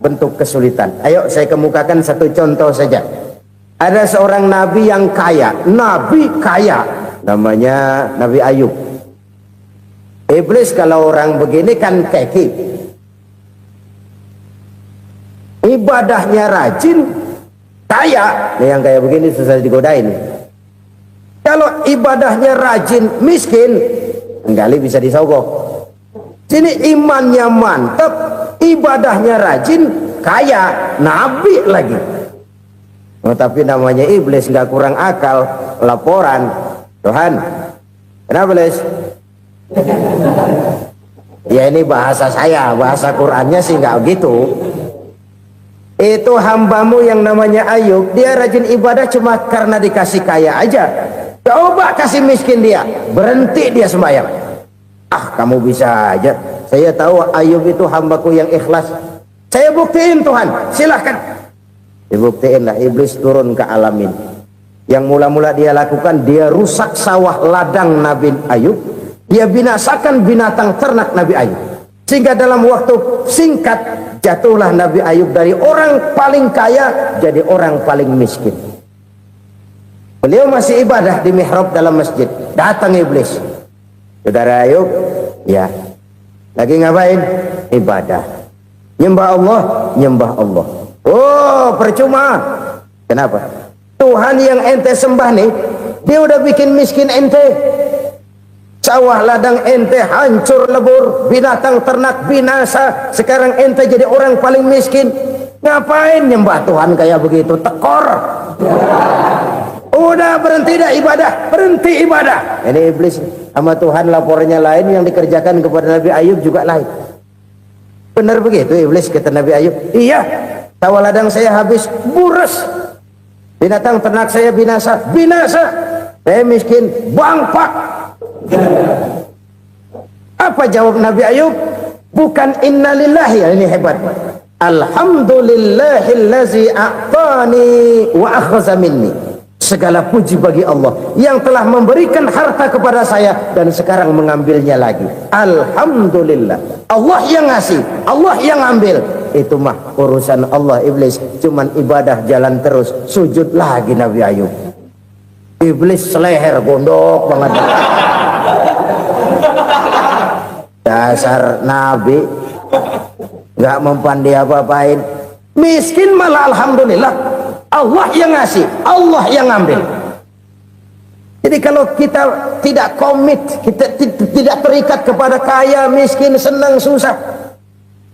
bentuk kesulitan. Ayo saya kemukakan satu contoh saja. Ada seorang nabi yang kaya, nabi kaya, namanya Nabi Ayub. Iblis kalau orang begini kan keki, ibadahnya rajin, kaya. Nih yang kayak begini susah digodain. Kalau ibadahnya rajin, miskin, enggali bisa disogok. Sini imannya mantap, ibadahnya rajin, kaya, nabi lagi. Oh, tapi namanya iblis, nggak kurang akal. Laporan, Tuhan, kenapa Les? Ya ini bahasa saya, bahasa Qurannya sih nggak gitu. Itu hambamu yang namanya Ayub, dia rajin ibadah cuma karena dikasih kaya aja. Coba kasih miskin dia, berhenti dia sembahyang. Ah, kamu bisa aja. Saya tahu Ayub itu hambaku yang ikhlas. Saya buktiin Tuhan, silahkan. Dibuktiin lah, iblis turun ke alamin. Yang mula-mula dia lakukan, dia rusak sawah ladang Nabi Ayub. Dia binasakan binatang ternak Nabi Ayub. Sehingga dalam waktu singkat, jatuhlah Nabi Ayub dari orang paling kaya jadi orang paling miskin. Beliau masih ibadah di mihrab dalam masjid. Datang iblis. Saudara Ayub, ya, lagi ngapain? Ibadah. Nyembah Allah, nyembah Allah. Oh, percuma. Kenapa? Tuhan yang ente sembah nih, dia udah bikin miskin ente. Sawah ladang ente hancur lebur, binatang ternak binasa. Sekarang ente jadi orang paling miskin. Ngapain nyembah Tuhan kayak begitu? Tekor. Udah berhenti dah ibadah, berhenti ibadah. Ini iblis sama Tuhan laporannya lain, yang dikerjakan kepada Nabi Ayub juga lain. Benar begitu iblis kata Nabi Ayub? Iya, sawah ladang saya habis buras, binatang ternak saya binasa, binasa. Saya miskin, bangpak. Apa jawab Nabi Ayub? Bukan innalillahi, ini hebat. Alhamdulillahillazi a'tani wa akhza minni. Segala puji bagi Allah yang telah memberikan harta kepada saya dan sekarang mengambilnya lagi. Alhamdulillah. Allah yang ngasih, Allah yang ambil. Itu mah urusan Allah. Iblis cuman ibadah jalan terus, sujud lagi Nabi Ayub. Iblis seleher gondok banget. Dasar Nabi nggak mempandai apa-apain. Miskin malah alhamdulillah. Allah yang ngasih, Allah yang ambil. Jadi kalau kita tidak komit, kita tidak terikat kepada kaya, miskin, senang, susah,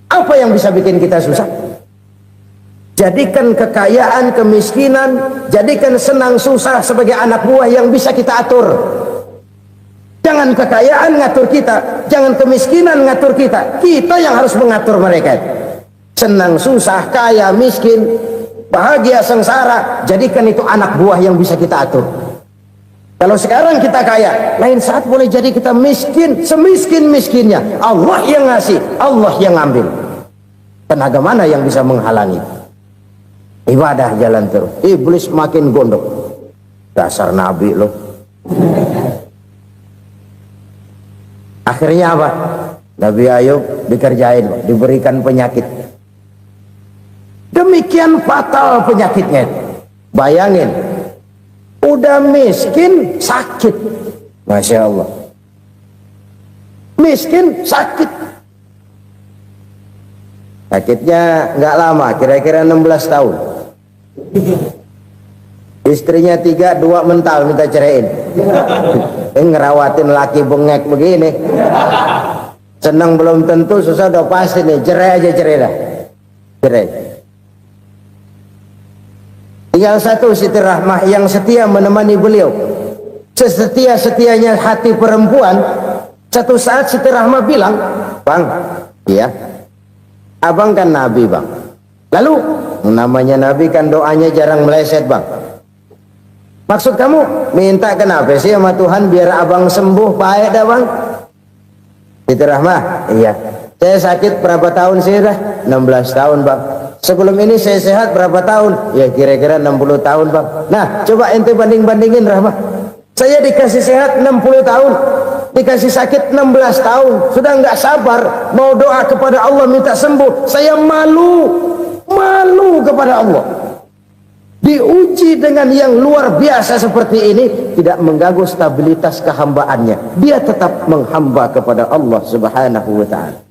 apa yang bisa bikin kita susah? Jadikan kekayaan, kemiskinan, jadikan senang, susah sebagai anak buah yang bisa kita atur. Jangan kekayaan ngatur kita, jangan kemiskinan ngatur kita. Kita yang harus mengatur mereka. Senang, susah, kaya, miskin, bahagia, sengsara, jadikan itu anak buah yang bisa kita atur. Kalau sekarang kita kaya, lain saat boleh jadi kita miskin, semiskin-miskinnya. Allah yang ngasih, Allah yang ambil. Tenaga mana yang bisa menghalangi? Ibadah jalan terus. Iblis makin gondok. Dasar Nabi loh. Akhirnya apa? Nabi Ayub dikerjain, diberikan penyakit. Demikian Demikian fatal penyakitnya. Bayangin, udah miskin sakit. Masya Allah. Miskin sakit. Sakitnya nggak lama, kira-kira 16 tahun. Istrinya 3, 2 mental minta ceraiin. Ngerawatin laki bengek begini. Senang belum tentu, susah udah pasti nih. Cerai aja, cerai dah. Cerai. Tinggal satu Siti Rahmah yang setia menemani beliau. Sesetia-setianya hati perempuan. Satu saat Siti Rahmah bilang, "Bang, iya, abang kan Nabi, Bang. Lalu, namanya Nabi kan doanya jarang meleset, Bang. Maksud kamu minta kenapa sih sama Tuhan biar abang sembuh baik dah, Bang?" Siti Rahmah, "Iya. Saya sakit berapa tahun sih dah? 16 tahun, Bang. Sebelum ini saya sehat berapa tahun? Ya kira-kira 60 tahun, Bang. Nah, coba ente banding-bandingin, Rahmah. Saya dikasih sehat 60 tahun, dikasih sakit 16 tahun. Sudah nggak sabar mau doa kepada Allah minta sembuh. Saya malu kepada Allah. Diuji dengan yang luar biasa seperti ini, tidak mengganggu stabilitas kehambaannya. Dia tetap menghamba kepada Allah Subhanahu wa ta'ala.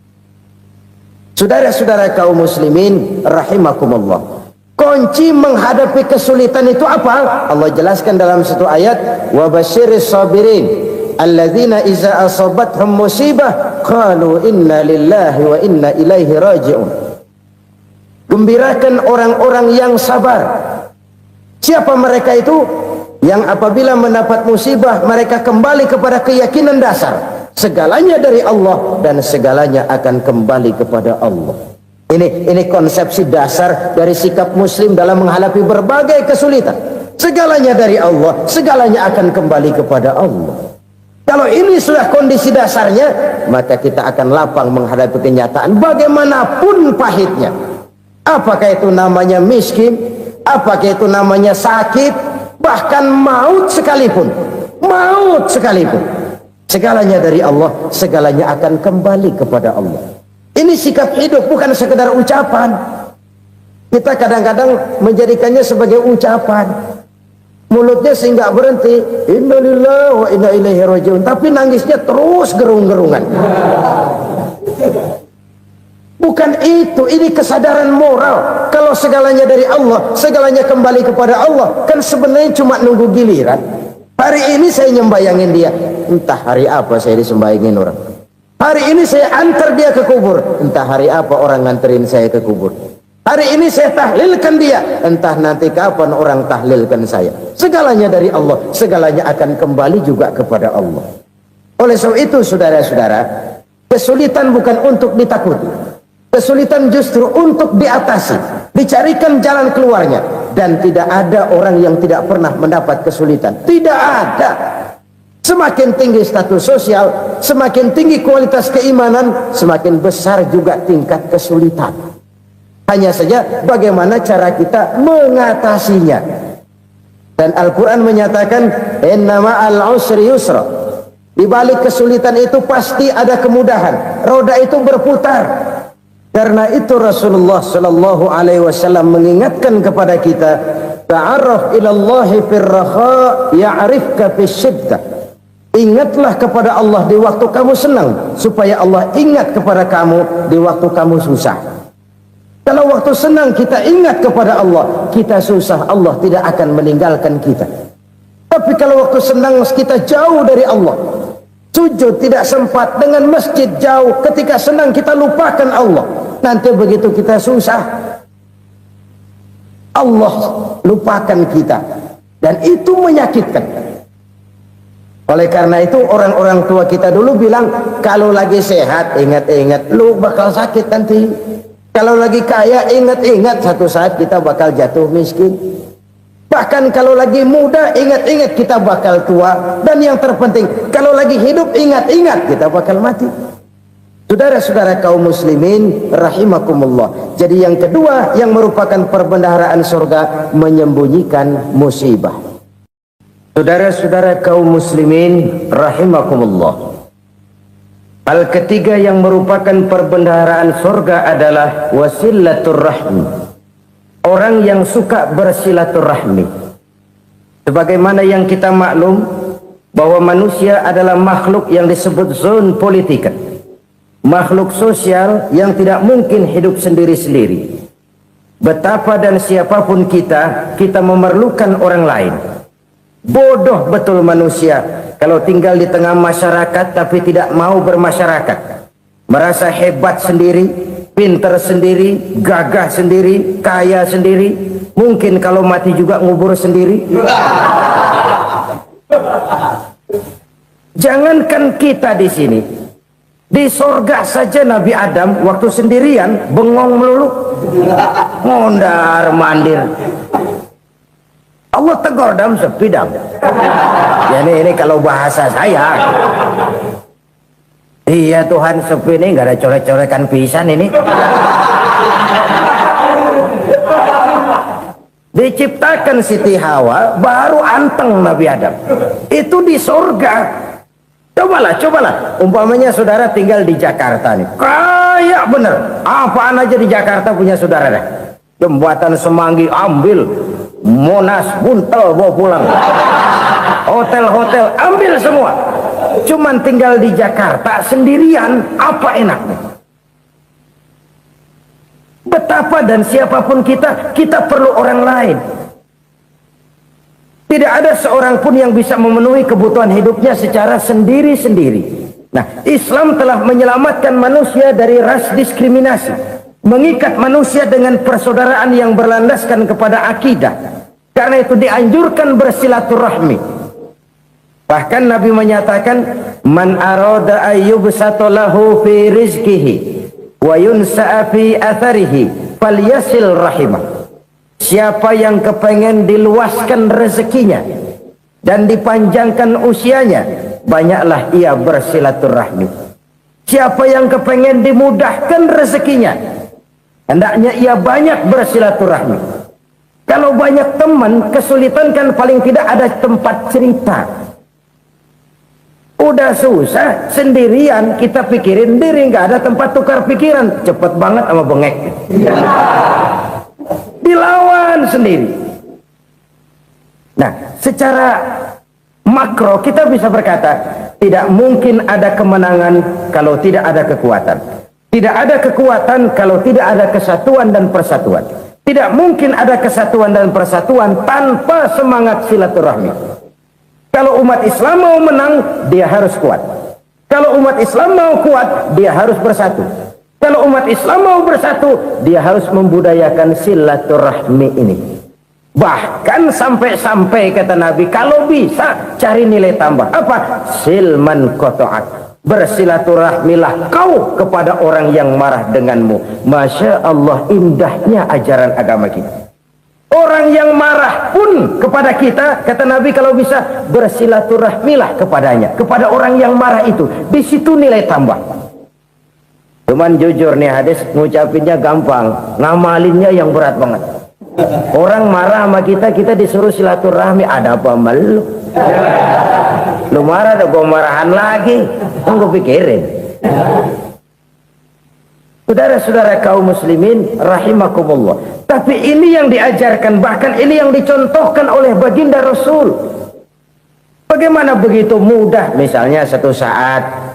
Saudara-saudara kaum muslimin rahimakumullah, kunci menghadapi kesulitan itu apa? Allah jelaskan dalam satu ayat, wa basyiris sabirin alladzina iza asabathum musibah qalu inna lillahi wa inna ilaihi raji'un. Gembirakan orang-orang yang sabar. Siapa mereka itu? Yang apabila mendapat musibah mereka kembali kepada keyakinan dasar, segalanya dari Allah dan segalanya akan kembali kepada Allah. Ini konsepsi dasar dari sikap muslim dalam menghadapi berbagai kesulitan. Segalanya dari Allah, segalanya akan kembali kepada Allah. Kalau ini sudah kondisi dasarnya, maka kita akan lapang menghadapi kenyataan bagaimanapun pahitnya. Apakah itu namanya miskin, apakah itu namanya sakit, bahkan maut sekalipun. Segalanya dari Allah, segalanya akan kembali kepada Allah. Ini sikap hidup, bukan sekedar ucapan. Kita kadang-kadang menjadikannya sebagai ucapan. Mulutnya sehingga berhenti, innalillahi wa inna ilaihi raji'un, tapi nangisnya terus gerung-gerungan. Bukan itu, ini kesadaran moral. Kalau segalanya dari Allah, segalanya kembali kepada Allah, kan sebenarnya cuma nunggu giliran. Hari ini saya nyembayangin dia, entah hari apa saya disembayangin orang. Hari ini saya antar dia ke kubur, entah hari apa orang nganterin saya ke kubur. Hari ini saya tahlilkan dia, entah nanti kapan orang tahlilkan saya. Segalanya dari Allah, segalanya akan kembali juga kepada Allah. Oleh sebab itu saudara-saudara, kesulitan bukan untuk ditakuti. Kesulitan justru untuk diatasi, dicarikan jalan keluarnya. Dan tidak ada orang yang tidak pernah mendapat kesulitan. Tidak ada. Semakin tinggi status sosial, semakin tinggi kualitas keimanan, semakin besar juga tingkat kesulitan. Hanya saja bagaimana cara kita mengatasinya. Dan Al-Quran menyatakan, inna ma'al usri yusra. Di balik kesulitan itu pasti ada kemudahan. Roda itu berputar. Karena itu Rasulullah sallallahu alaihi wasallam mengingatkan kepada kita, ta'arraf ila Allah fir raha ya'rifka fis syiddah. Ingatlah kepada Allah di waktu kamu senang, supaya Allah ingat kepada kamu di waktu kamu susah. Kalau waktu senang kita ingat kepada Allah, kita susah, Allah tidak akan meninggalkan kita. Tapi kalau waktu senang kita jauh dari Allah, sujud tidak sempat, dengan masjid jauh, ketika senang kita lupakan Allah. Nanti begitu kita susah, Allah lupakan kita. Dan itu menyakitkan. Oleh karena itu orang-orang tua kita dulu bilang, kalau lagi sehat ingat-ingat lu bakal sakit nanti. Kalau lagi kaya ingat-ingat satu saat kita bakal jatuh miskin. Bahkan kalau lagi muda ingat-ingat kita bakal tua. Dan yang terpenting, kalau lagi hidup ingat-ingat kita bakal mati. Saudara-saudara kaum muslimin rahimakumullah. Jadi yang kedua yang merupakan perbendaharaan surga, menyembunyikan musibah. Saudara-saudara kaum muslimin rahimakumullah. Hal ketiga yang merupakan perbendaharaan surga adalah wasilatur rahmi. orang yang suka bersilaturahmi. Sebagaimana yang kita maklum bahwa manusia adalah makhluk yang disebut zon politika, makhluk sosial yang tidak mungkin hidup sendiri-sendiri. Betapa dan siapapun kita memerlukan orang lain. Bodoh betul manusia kalau tinggal di tengah masyarakat tapi tidak mau bermasyarakat, merasa hebat sendiri, pinter sendiri, gagah sendiri, kaya sendiri, mungkin kalau mati juga ngubur sendiri. Jangankan kita di sini, di sorga saja Nabi Adam waktu sendirian bengong melulu, mondar mandir. Allah tegur dam sepi dam. Ya ini kalau bahasa saya. Iya Tuhan, sepi ini nggak ada coret-corekan pisan ini. Diciptakan Siti Hawa baru anteng Nabi Adam. Itu di surga. Cobalah. Umpamanya saudara tinggal di Jakarta nih. Kayak bener. Apaan aja di Jakarta punya saudara dah. Jembatan Semanggi ambil. Monas buntel bawa pulang. Hotel-hotel ambil semua. Cuman tinggal di Jakarta sendirian, apa enaknya? Betapa dan siapapun kita perlu orang lain. Tidak ada seorang pun yang bisa memenuhi kebutuhan hidupnya secara sendiri-sendiri. Nah, Islam telah menyelamatkan manusia dari ras diskriminasi, mengikat manusia dengan persaudaraan yang berlandaskan kepada akidah. Karena itu dianjurkan bersilaturahmi. Bahkan Nabi menyatakan, man arada ayyubsata lahu fi rizqihi wa yunsa'a fi atharihi falyasil rahimah. Siapa yang kepengen diluaskan rezekinya dan dipanjangkan usianya, banyaklah ia bersilaturahmi. Siapa yang kepengen dimudahkan rezekinya, hendaknya ia banyak bersilaturahmi. Kalau banyak teman, kesulitan kan paling tidak ada tempat cerita. Udah susah sendirian, kita pikirin diri, nggak ada tempat tukar pikiran. Cepet banget sama bengek. Dilawan sendiri. Nah, secara makro kita bisa berkata, tidak mungkin ada kemenangan kalau tidak ada kekuatan. Tidak ada kekuatan kalau tidak ada kesatuan dan persatuan. Tidak mungkin ada kesatuan dan persatuan tanpa semangat silaturahmi. Kalau umat Islam mau menang, dia harus kuat. Kalau umat Islam mau kuat, dia harus bersatu. Kalau umat Islam mau bersatu, dia harus membudayakan silaturahmi ini. Bahkan sampai kata Nabi, kalau bisa cari nilai tambah. Apa? Silman qata'ak. Bersilaturahmilah kau kepada orang yang marah denganmu. Masya Allah, indahnya ajaran agama kita. Orang yang marah pun kepada kita, kata Nabi, kalau bisa bersilaturahmilah kepadanya, kepada orang yang marah itu. Di situ nilai tambah. Cuman jujur nih hadis, ngucapinnya gampang, ngamalinnya yang berat banget. Orang marah sama kita disuruh silaturahmi, ada apa malu? Lu marah, ada gua marahan lagi. Tunggu pikirin. Saudara-saudara kaum muslimin rahimakumullah. Tapi ini yang diajarkan, bahkan ini yang dicontohkan oleh baginda Rasul. Bagaimana begitu mudah, misalnya satu saat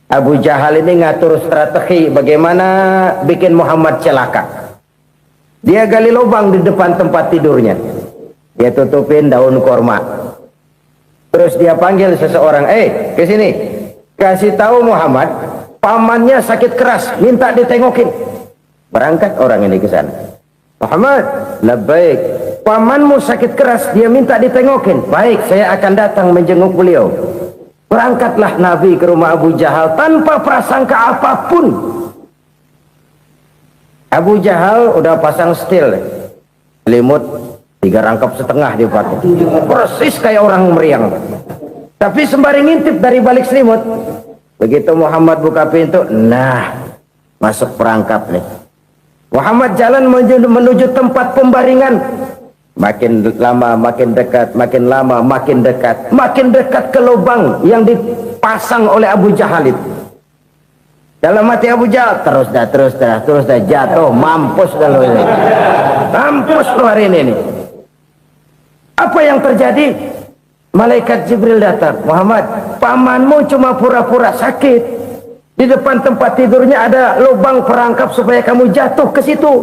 Abu Jahal ini ngatur strategi bagaimana bikin Muhammad celaka. Dia gali lubang di depan tempat tidurnya. Dia tutupin daun korma. Terus dia panggil seseorang, ke sini. Kasih tahu Muhammad, pamannya sakit keras, minta ditengokin. Berangkat orang ini ke sana. Muhammad, labbaik. Pamanmu sakit keras, dia minta ditengokin. Baik, saya akan datang menjenguk beliau. Berangkatlah Nabi ke rumah Abu Jahal tanpa prasangka apapun. Abu Jahal udah pasang setil, selimut 3 rangkap setengah dipakai, persis kayak orang meriang. Tapi sembari ngintip dari balik selimut, begitu Muhammad buka pintu, nah masuk perangkap nih. Muhammad jalan menuju tempat pembaringan. Makin lama makin dekat, makin lama makin dekat, makin dekat ke lubang yang dipasang oleh Abu Jahal itu. Dalam hati Abu Jahal, terus dah jatuh, mampus dah lo ini. Mampus lo hari ini nih. Apa yang terjadi? Malaikat Jibril datang, Muhammad, pamanmu cuma pura-pura sakit. Di depan tempat tidurnya ada lubang perangkap supaya kamu jatuh ke situ.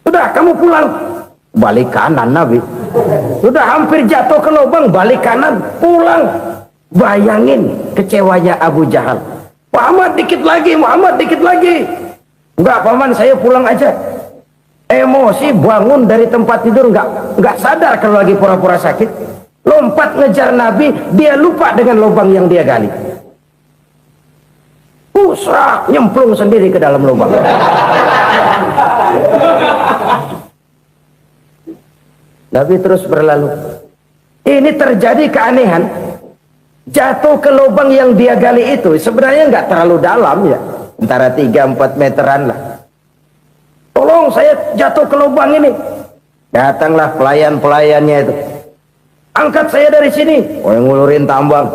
Sudah, kamu pulang. Balik kanan Nabi. Sudah hampir jatuh ke lubang, balik kanan, pulang. Bayangin kecewanya Abu Jahal. Muhammad dikit lagi, Muhammad dikit lagi. Enggak paman, saya pulang aja. Emosi bangun dari tempat tidur, enggak sadar kalau lagi pura-pura sakit. Lompat ngejar Nabi, dia lupa dengan lubang yang dia gali. Pusrak, nyemplung sendiri ke dalam lubang. Nabi terus berlalu. Ini terjadi keanehan. Jatuh ke lubang yang dia gali itu sebenarnya nggak terlalu dalam ya, antara 3-4 meteran lah. Tolong saya jatuh ke lubang ini. Datanglah pelayan-pelayannya itu. Angkat saya dari sini. Oh, yang ngulurin tambang.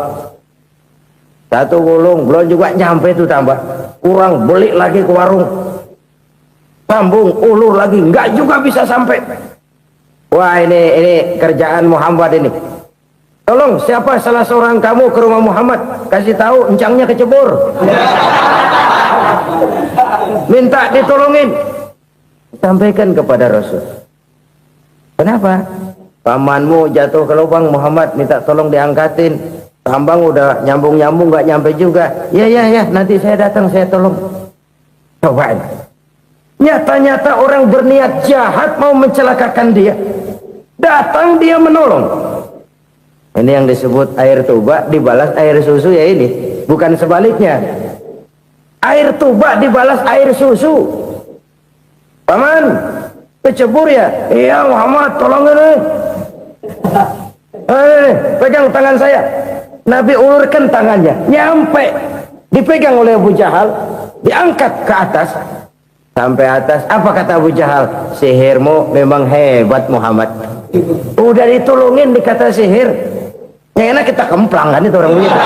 Satu gulung, belum juga nyampe itu tambang. Kurang, beli lagi ke warung. Sambung, ulur lagi, nggak juga bisa sampai. Wah, ini kerjaan Muhammad ini. Tolong, siapa salah seorang kamu ke rumah Muhammad, kasih tahu encangnya kecebur. Minta ditolongin. Sampaikan kepada Rasul. Kenapa? Pamanmu jatuh ke lubang, Muhammad minta tolong diangkatin. Tambang udah nyambung-nyambung nggak nyampe juga. Ya, nanti saya datang, saya tolong. Coba. Nyata-nyata orang berniat jahat mau mencelakakan dia. Datang dia menolong. Ini yang disebut air tuba dibalas air susu ya ini. Bukan sebaliknya. Air tuba dibalas air susu. Paman, kecebur ya? Iya Muhammad, tolong ini. Pegang tangan saya. Nabi ulurkan tangannya. Nyampe. Dipegang oleh Abu Jahal. Diangkat ke atas. Sampai atas. Apa kata Abu Jahal? Sihirmu memang hebat Muhammad. Udah ditolongin dikata sihir. Yang enak kita kemplang kan itu orang begitu.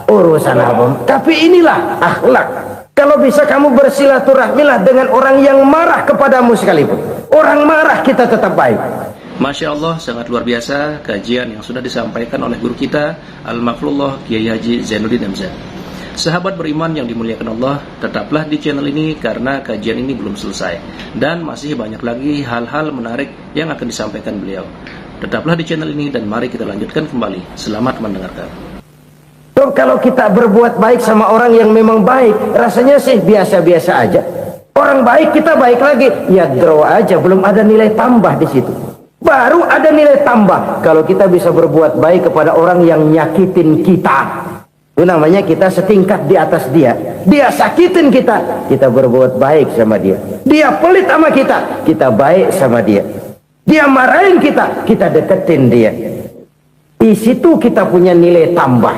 Urusan apa? Tapi inilah akhlak. Kalau bisa kamu bersilaturahmilah dengan orang yang marah kepadamu sekalipun. Orang marah kita tetap baik. Masya Allah, sangat luar biasa kajian yang sudah disampaikan oleh guru kita Al-Maflullah Kiai Haji Zainuddin MZ. Sahabat beriman yang dimuliakan Allah, tetaplah di channel ini karena kajian ini belum selesai dan masih banyak lagi hal-hal menarik yang akan disampaikan beliau. Tetaplah di channel ini dan mari kita lanjutkan kembali. Selamat mendengarkan. So, kalau kita berbuat baik sama orang yang memang baik, rasanya sih biasa-biasa aja. Orang baik kita baik lagi, ya draw aja, belum ada nilai tambah di situ. Baru ada nilai tambah kalau kita bisa berbuat baik kepada orang yang nyakitin kita. Itu namanya kita setingkat di atas dia. Dia sakitin kita, kita berbuat baik sama dia. Dia pelit sama kita, kita baik sama dia. Dia marahin kita, kita deketin dia. Di situ kita punya nilai tambah.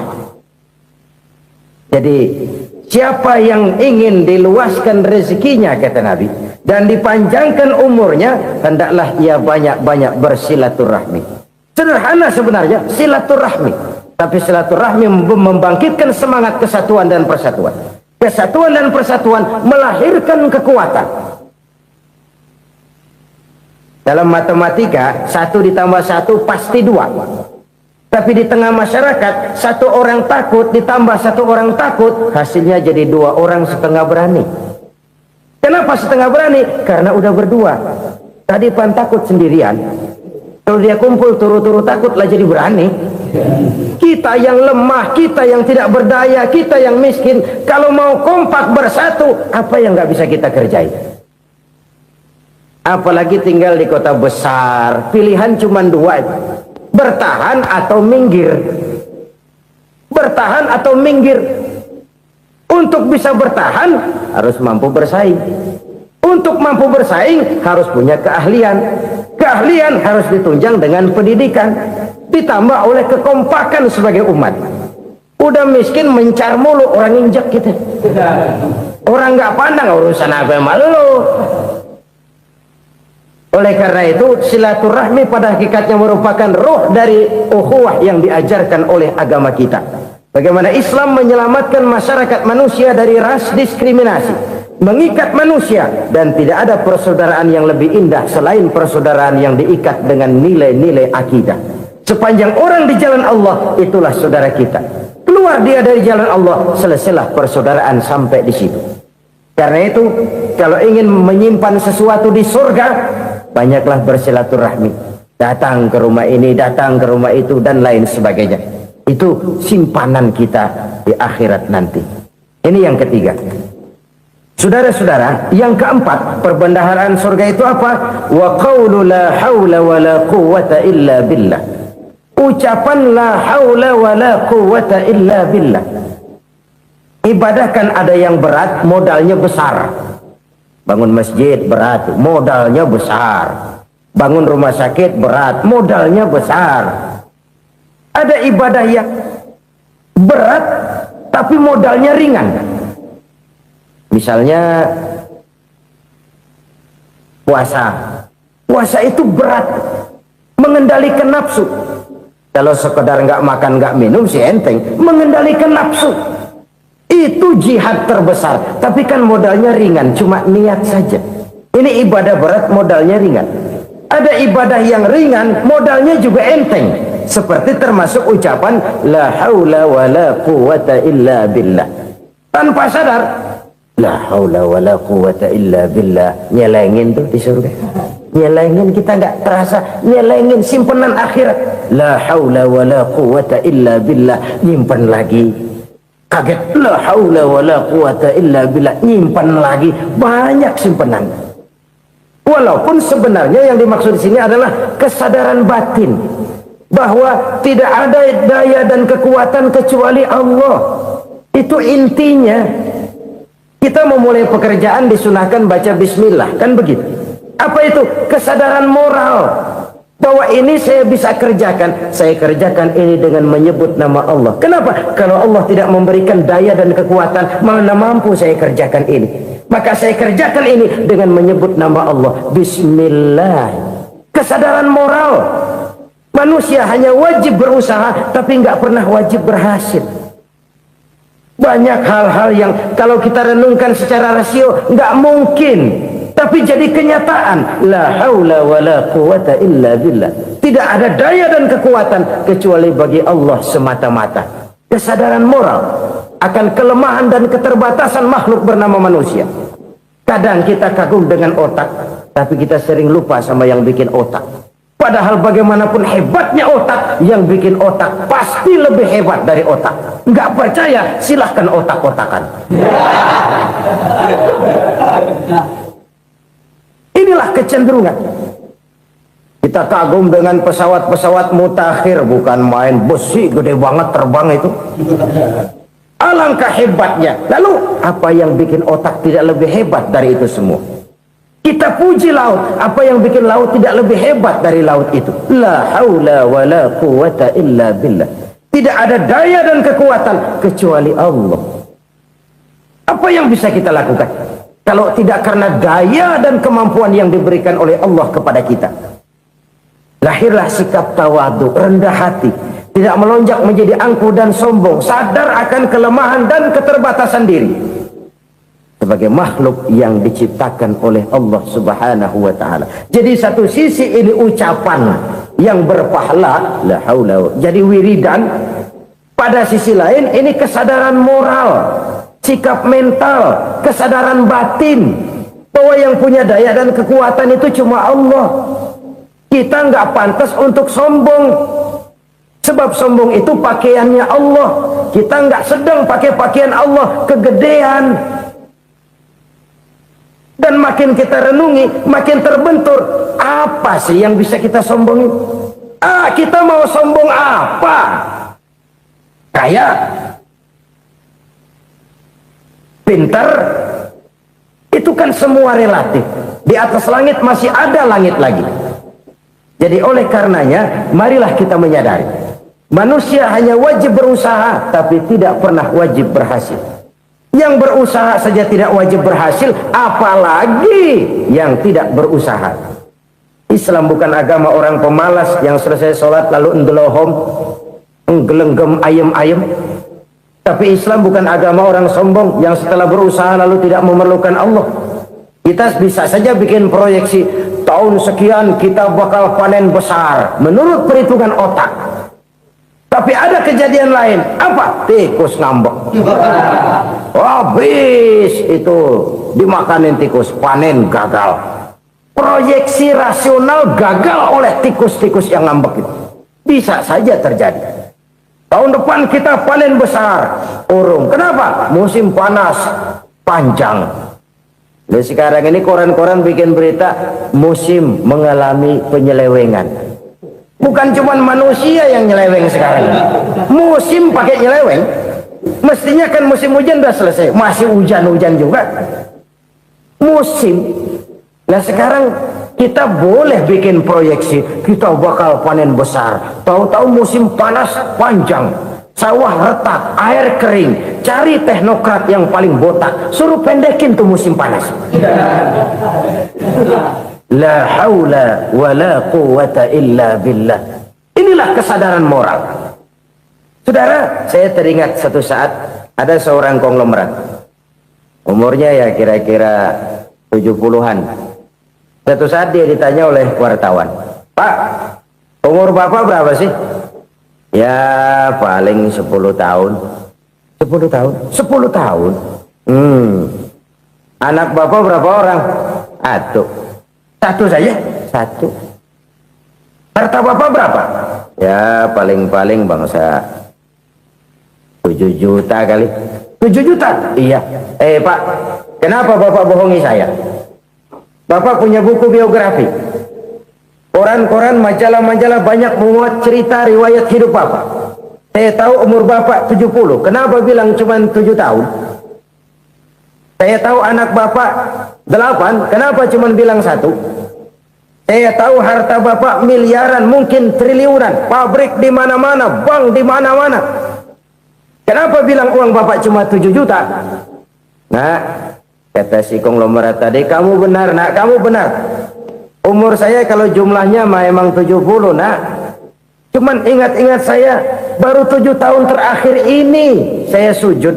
Jadi siapa yang ingin diluaskan rezekinya kata Nabi dan dipanjangkan umurnya, hendaklah ia banyak-banyak bersilaturahmi. Sederhana sebenarnya silaturahmi, tapi silaturahmi membangkitkan semangat kesatuan dan persatuan. Kesatuan dan persatuan melahirkan kekuatan. Dalam matematika 1 ditambah 1 pasti 2. Tapi di tengah masyarakat 1 orang takut ditambah 1 orang takut, hasilnya jadi 2 orang setengah berani. Kenapa setengah berani? Karena udah berdua. Tadi pan takut sendirian. Kalau dia kumpul turu-turu takutlah jadi berani. Kita yang lemah, kita yang tidak berdaya, kita yang miskin, kalau mau kompak bersatu, apa yang nggak bisa kita kerjain? Apalagi tinggal di kota besar, pilihan cuma 2, bertahan atau minggir. Bertahan atau minggir. Untuk bisa bertahan harus mampu bersaing. Untuk mampu bersaing harus punya keahlian. Keahlian harus ditunjang dengan pendidikan, ditambah oleh kekompakan sebagai umat. Udah miskin mencar mulu, orang injak kita. Orang nggak pandang urusan apa yang malu. Oleh karena itu silaturahmi pada hakikatnya merupakan roh dari ukhuwah yang diajarkan oleh agama kita. Bagaimana Islam menyelamatkan masyarakat manusia dari ras diskriminasi, mengikat manusia, dan tidak ada persaudaraan yang lebih indah selain persaudaraan yang diikat dengan nilai-nilai akidah. Sepanjang orang di jalan Allah, itulah saudara kita. Keluar dia dari jalan Allah, selesailah persaudaraan sampai di situ. Karena itu, kalau ingin menyimpan sesuatu di surga, banyaklah bersilaturahmi. Datang ke rumah ini, datang ke rumah itu, dan lain sebagainya. Itu simpanan kita di akhirat nanti. Ini yang ketiga. Saudara-saudara, yang keempat, perbendaharaan surga itu apa? Wa qawlu la hawla wa la quwwata illa billah. Ucapan la haula wa la quwwata illa billah. Ibadah kan ada yang berat, modalnya besar. Bangun masjid berat, modalnya besar. Bangun rumah sakit berat, modalnya besar. Ada ibadah yang berat tapi modalnya ringan. Misalnya puasa. Puasa itu berat, mengendalikan nafsu. Kalau sekedar nggak makan nggak minum sih enteng, mengendalikan nafsu itu jihad terbesar. Tapi kan modalnya ringan, cuma niat saja. Ini ibadah berat, modalnya ringan. Ada ibadah yang ringan, modalnya juga enteng. Seperti termasuk ucapan la haula wa la quwwata illa billah. Tanpa sadar, la haula wa la quwwata illa billah, nyelengin tuh di surga. Nyelengin, kita nggak terasa, nyelengin simpenan akhirat. La haula wa la quwwata illa billah, nyimpan lagi. Kaget, la haula wa la quwwata illa billah, nyimpan lagi. Banyak simpanan. Walaupun sebenarnya yang dimaksud di sini adalah kesadaran batin bahwa tidak ada daya dan kekuatan kecuali Allah. Itu intinya. Kita memulai pekerjaan disunahkan baca bismillah, kan begitu? Apa itu? Kesadaran moral bahwa ini saya bisa kerjakan. Saya kerjakan ini dengan menyebut nama Allah. Kenapa? Kalau Allah tidak memberikan daya dan kekuatan, mana mampu saya kerjakan ini. Maka saya kerjakan ini dengan menyebut nama Allah. Bismillah. Kesadaran moral. Manusia hanya wajib berusaha, tapi nggak pernah wajib berhasil. Banyak hal-hal yang kalau kita renungkan secara rasio nggak mungkin, tapi jadi kenyataan. La haula wa la quwwata illa billah. Tidak ada daya dan kekuatan kecuali bagi Allah semata-mata. Kesadaran moral akan kelemahan dan keterbatasan makhluk bernama manusia. Kadang kita kagum dengan otak, tapi kita sering lupa sama yang bikin otak. Padahal bagaimanapun hebatnya otak, yang bikin otak pasti lebih hebat dari otak. Nggak percaya, silahkan otak-otakan. Inilah kecenderungan. Kita kagum dengan pesawat-pesawat mutakhir, bukan main besi gede banget terbang itu. Alangkah hebatnya. Lalu apa yang bikin otak tidak lebih hebat dari itu semua? Kita puji laut, apa yang bikin laut tidak lebih hebat dari laut itu? La haula wa la quwwata illa billah. Tidak ada daya dan kekuatan kecuali Allah. Apa yang bisa kita lakukan kalau tidak karena daya dan kemampuan yang diberikan oleh Allah kepada kita? Lahirlah sikap tawadu, rendah hati, tidak melonjak menjadi angkuh dan sombong, sadar akan kelemahan dan keterbatasan diri sebagai makhluk yang diciptakan oleh Allah Subhanahu wa taala. Jadi satu sisi ini ucapan yang berpahala, la haula, jadi wiridan. Pada sisi lain ini kesadaran moral, sikap mental, kesadaran batin bahwa yang punya daya dan kekuatan itu cuma Allah. Kita nggak pantas untuk sombong, sebab sombong itu pakaiannya Allah. Kita nggak sedang pakai pakaian Allah, kegedean. Dan makin kita renungi, makin terbentur. Apa sih yang bisa kita sombongin? Kita mau sombong apa? Kaya? Pintar? Itu kan semua relatif. Di atas langit masih ada langit lagi. Jadi oleh karenanya, marilah kita menyadari. Manusia hanya wajib berusaha, tapi tidak pernah wajib berhasil. Yang berusaha saja tidak wajib berhasil, apalagi yang tidak berusaha. Islam bukan agama orang pemalas yang selesai sholat lalu endelohom, nggelenggem ayem-ayem. Tapi Islam bukan agama orang sombong yang setelah berusaha lalu tidak memerlukan Allah. Kita bisa saja bikin proyeksi, tahun sekian kita bakal panen besar menurut perhitungan otak. Tapi ada kejadian lain. Apa? Tikus ngambek. Habis itu dimakanin tikus, panen gagal. Proyeksi rasional gagal oleh tikus-tikus yang ngambek itu. Bisa saja terjadi. Tahun depan kita panen besar, urung. Kenapa? Musim panas panjang. Dan sekarang ini koran-koran bikin berita musim mengalami penyelewengan. Bukan cuma manusia yang nyeleweng sekarang. Musim pakai nyeleweng. Mestinya kan musim hujan udah selesai, masih hujan-hujan juga. Musim. Nah sekarang kita boleh bikin proyeksi, kita bakal panen besar. Tahu-tahu musim panas panjang, sawah retak, air kering. Cari teknokrat yang paling botak, suruh pendekin tuh musim panas. La haula wa la quwata illa billah. Inilah kesadaran moral. Saudara, saya teringat satu saat ada seorang konglomerat. Umurnya ya kira-kira 70-an. Satu saat dia ditanya oleh wartawan, "Pak, umur Bapak berapa sih?" "Ya paling 10 tahun." 10 tahun? 10 tahun? Anak Bapak berapa orang? Satu saja? Satu. Harta Bapak berapa? Ya paling-paling bangsa 7 juta kali. 7 juta? Iya. Pak, kenapa Bapak bohongi saya? Bapak punya buku biografi. Koran-koran, majalah-majalah banyak memuat cerita riwayat hidup Bapak. Saya tahu umur Bapak 70. Kenapa bilang cuma 7 tahun? Saya tahu anak Bapak 8. Kenapa cuma bilang 1? Saya tahu harta Bapak miliaran, mungkin triliunan. Pabrik di mana-mana, bank di mana-mana. Kenapa bilang uang Bapak cuma 7 juta? Nah, kata si konglomerat tadi, "Kamu benar, Nak, kamu benar. Umur saya kalau jumlahnya memang 70, Nak. Cuman ingat-ingat saya, baru 7 tahun terakhir ini saya sujud.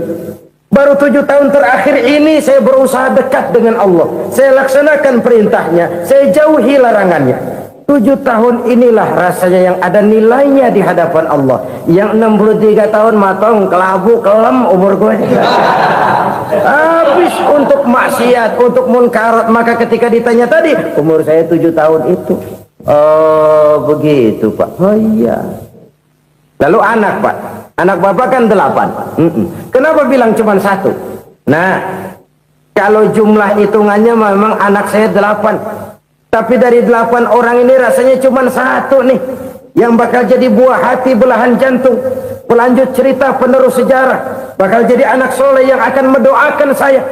Baru 7 tahun terakhir ini saya berusaha dekat dengan Allah. Saya laksanakan perintahnya, saya jauhi larangannya. 7 tahun inilah rasanya yang ada nilainya di hadapan Allah. Yang 63 tahun matong, kelabu, kelem umur gue. Habis untuk maksiat, untuk munkarat. Maka ketika ditanya tadi, umur saya 7 tahun itu. Oh begitu Pak. Oh iya. Lalu anak Pak, anak Bapak kan 8. Kenapa bilang cuma 1? Nah, kalau jumlah hitungannya memang anak saya 8. Tapi dari 8 orang ini rasanya cuma 1 nih yang bakal jadi buah hati, belahan jantung, pelanjut cerita, penerus sejarah, bakal jadi anak soleh yang akan mendoakan saya.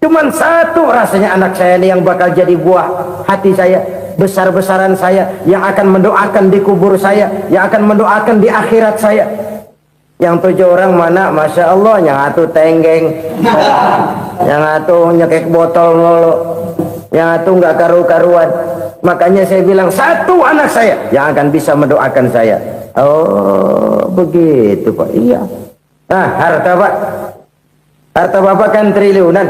Cuman 1 rasanya anak saya ini yang bakal jadi buah hati saya, besar-besaran saya, yang akan mendoakan di kubur saya, yang akan mendoakan di akhirat saya. Yang 7 orang mana? Masya Allah, yang 1 tenggeng, yang 1 nyekek botol mulu, yang 1 nggak karu-karuan. Makanya saya bilang 1 anak saya yang akan bisa mendoakan saya. Oh begitu Pak. Iya. Nah harta Pak, harta Bapak kan triliunan.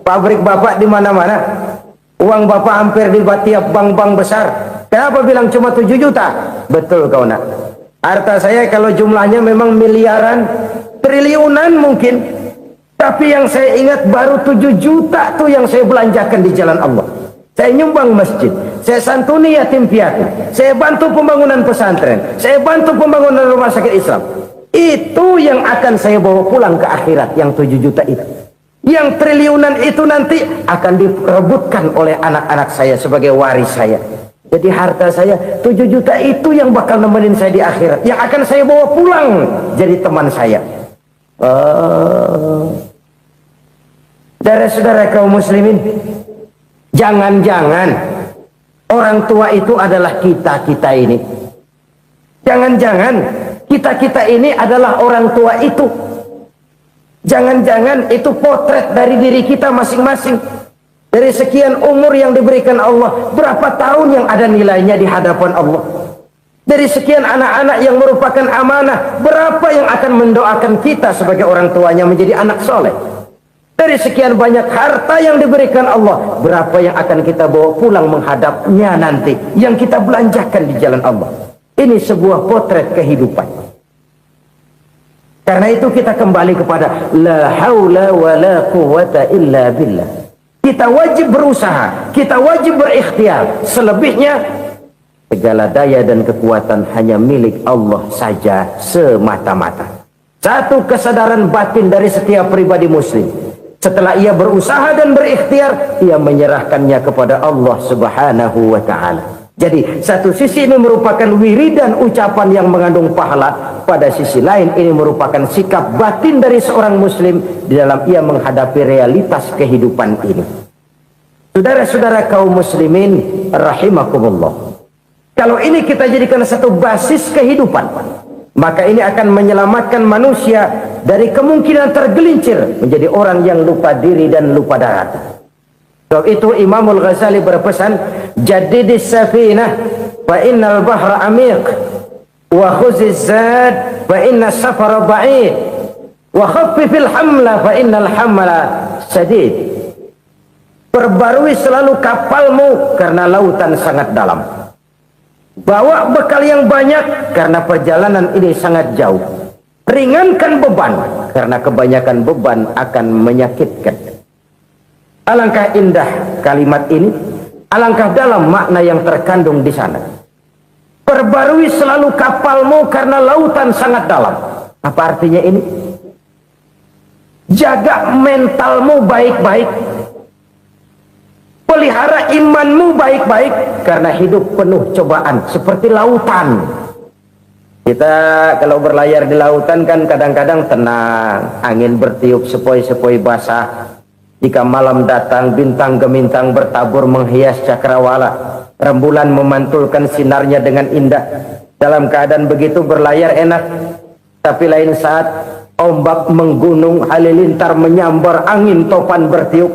Pabrik Bapak di mana-mana. Uang Bapak hampir di tiap bank-bank besar. Kenapa bilang cuma 7 juta? Betul kau Nak. Harta saya kalau jumlahnya memang miliaran, triliunan mungkin. Tapi yang saya ingat baru 7 juta tuh yang saya belanjakan di jalan Allah. Saya nyumbang masjid, saya santuni yatim piatu, saya bantu pembangunan pesantren, saya bantu pembangunan rumah sakit Islam. Itu yang akan saya bawa pulang ke akhirat, yang 7 juta itu. Yang triliunan itu nanti akan diperebutkan oleh anak-anak saya sebagai waris saya. Jadi harta saya 7 juta itu yang bakal nemenin saya di akhirat, yang akan saya bawa pulang jadi teman saya. Saudara-saudara kaum muslimin, jangan-jangan orang tua itu adalah kita-kita ini. Jangan-jangan kita-kita ini adalah orang tua itu. Jangan-jangan itu potret dari diri kita masing-masing. Dari sekian umur yang diberikan Allah, berapa tahun yang ada nilainya di hadapan Allah. Dari sekian anak-anak yang merupakan amanah, berapa yang akan mendoakan kita sebagai orang tuanya menjadi anak soleh? Dari sekian banyak harta yang diberikan Allah, berapa yang akan kita bawa pulang menghadapnya nanti, yang kita belanjakan di jalan Allah? Ini sebuah potret kehidupan. Karena itu kita kembali kepada la haula wa la quwwata illa billah. Kita wajib berusaha, kita wajib berikhtiar. Selebihnya, segala daya dan kekuatan hanya milik Allah saja semata-mata. Satu kesadaran batin dari setiap pribadi muslim. Setelah ia berusaha dan berikhtiar, ia menyerahkannya kepada Allah Subhanahu wa ta'ala. Jadi satu sisi ini merupakan wiridan ucapan yang mengandung pahala, pada sisi lain ini merupakan sikap batin dari seorang muslim di dalam ia menghadapi realitas kehidupan ini. Saudara-saudara kaum muslimin rahimakumullah, kalau ini kita jadikan satu basis kehidupan, maka ini akan menyelamatkan manusia dari kemungkinan tergelincir menjadi orang yang lupa diri dan lupa darat. Sebab itu Imamul Ghazali berpesan, jadidis safinah fa innal bahra amiq wa khuziz zad fa inna safara ba'id wa khaffifil hamla fa innal hamla sadid. Perbarui selalu kapalmu karena lautan sangat dalam. Bawa bekal yang banyak karena perjalanan ini sangat jauh. Ringankan beban karena kebanyakan beban akan menyakitkan. Alangkah indah kalimat ini, alangkah dalam makna yang terkandung di sana. Perbarui selalu kapalmu karena lautan sangat dalam. Apa artinya ini? Jaga mentalmu baik-baik. Pelihara imanmu baik-baik, karena hidup penuh cobaan seperti lautan. Kita kalau berlayar di lautan kan kadang-kadang tenang, angin bertiup sepoi-sepoi basah. Jika malam datang, bintang gemintang bertabur menghias cakrawala, rembulan memantulkan sinarnya dengan indah. Dalam keadaan begitu berlayar enak, tapi lain saat ombak menggunung, halilintar menyambar, angin topan bertiup.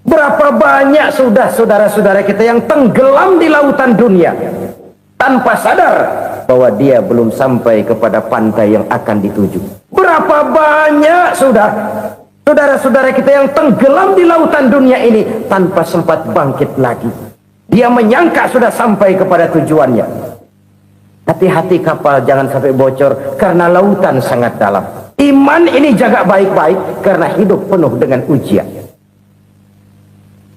Berapa banyak sudah saudara-saudara kita yang tenggelam di lautan dunia tanpa sadar bahwa dia belum sampai kepada pantai yang akan dituju. Berapa banyak sudah saudara-saudara kita yang tenggelam di lautan dunia ini tanpa sempat bangkit lagi. Dia menyangka sudah sampai kepada tujuannya. Hati-hati kapal jangan sampai bocor karena lautan sangat dalam. Iman ini jaga baik-baik karena hidup penuh dengan ujian.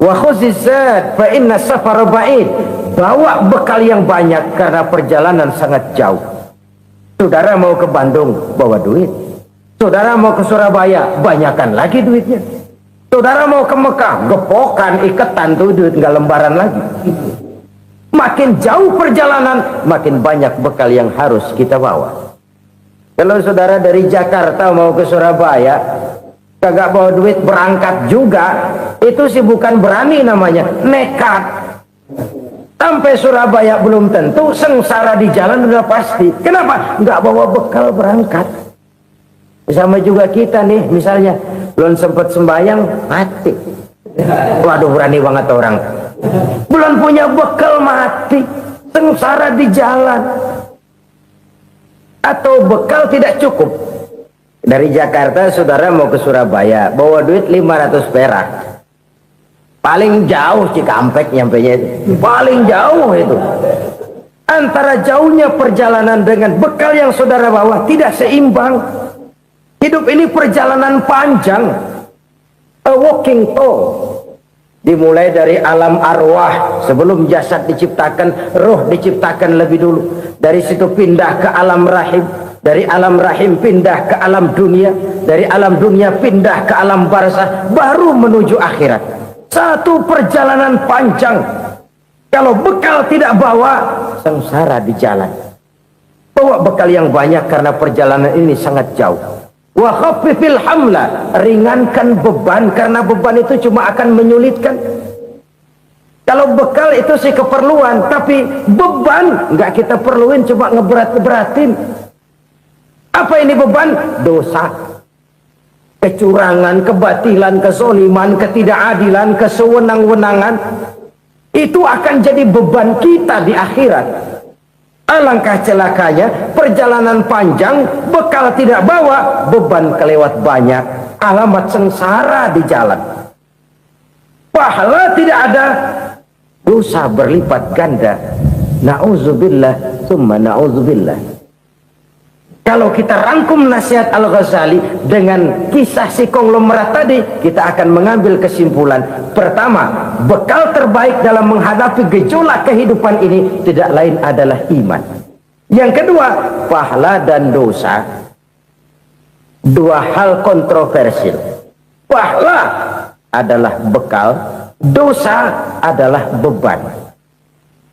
Wa khuziz zad fa inna safara ba'id. Bawa bekal yang banyak karena perjalanan sangat jauh. Saudara mau ke Bandung, bawa duit. Saudara mau ke Surabaya, banyakan lagi duitnya. Saudara mau ke Mekah, gepokan, iketan tuh duit nggak lembaran lagi. Makin jauh perjalanan, makin banyak bekal yang harus kita bawa. Kalau saudara dari Jakarta mau ke Surabaya, kagak bawa duit berangkat juga, itu sih bukan berani namanya, nekat. Sampai Surabaya belum tentu, sengsara di jalan udah pasti. Kenapa? Nggak bawa bekal berangkat. Sama juga kita nih, misalnya belum sempat sembahyang, mati. Waduh, berani banget orang. Belum punya bekal, mati. Sengsara di jalan. Atau bekal tidak cukup. Dari Jakarta saudara mau ke Surabaya, bawa duit 500 perak. Paling jauh Cikampek nyampenya itu. Paling jauh itu. Antara jauhnya perjalanan dengan bekal yang saudara bawa tidak seimbang. Hidup ini perjalanan panjang. A walking tour. Dimulai dari alam arwah, sebelum jasad diciptakan, roh diciptakan lebih dulu. Dari situ pindah ke alam rahim. Dari alam rahim pindah ke alam dunia. Dari alam dunia pindah ke alam barzah, baru menuju akhirat. Satu perjalanan panjang. Kalau bekal tidak bawa, sengsara di jalan. Bawa bekal yang banyak karena perjalanan ini sangat jauh. Wa khaffifil hamla, ringankan beban karena beban itu cuma akan menyulitkan. Kalau bekal itu sih keperluan, tapi beban nggak kita perluin, cuma ngeberat-beratin. Apa ini beban? Dosa, kecurangan, kebatilan, kezoliman, ketidakadilan, kesewenang-wenangan. Itu akan jadi beban kita di akhirat. Alangkah celakanya, perjalanan panjang, bekal tidak bawa, beban kelewat banyak, alamat sengsara di jalan. Pahala tidak ada, dosa berlipat ganda. Na'udzubillah, summa na'udzubillah. Kalau kita rangkum nasihat Al-Ghazali dengan kisah si konglomerat tadi, kita akan mengambil kesimpulan. Pertama, bekal terbaik dalam menghadapi gejolak kehidupan ini tidak lain adalah iman. Yang kedua, pahala dan dosa, dua hal kontroversial. Pahala adalah bekal, dosa adalah beban.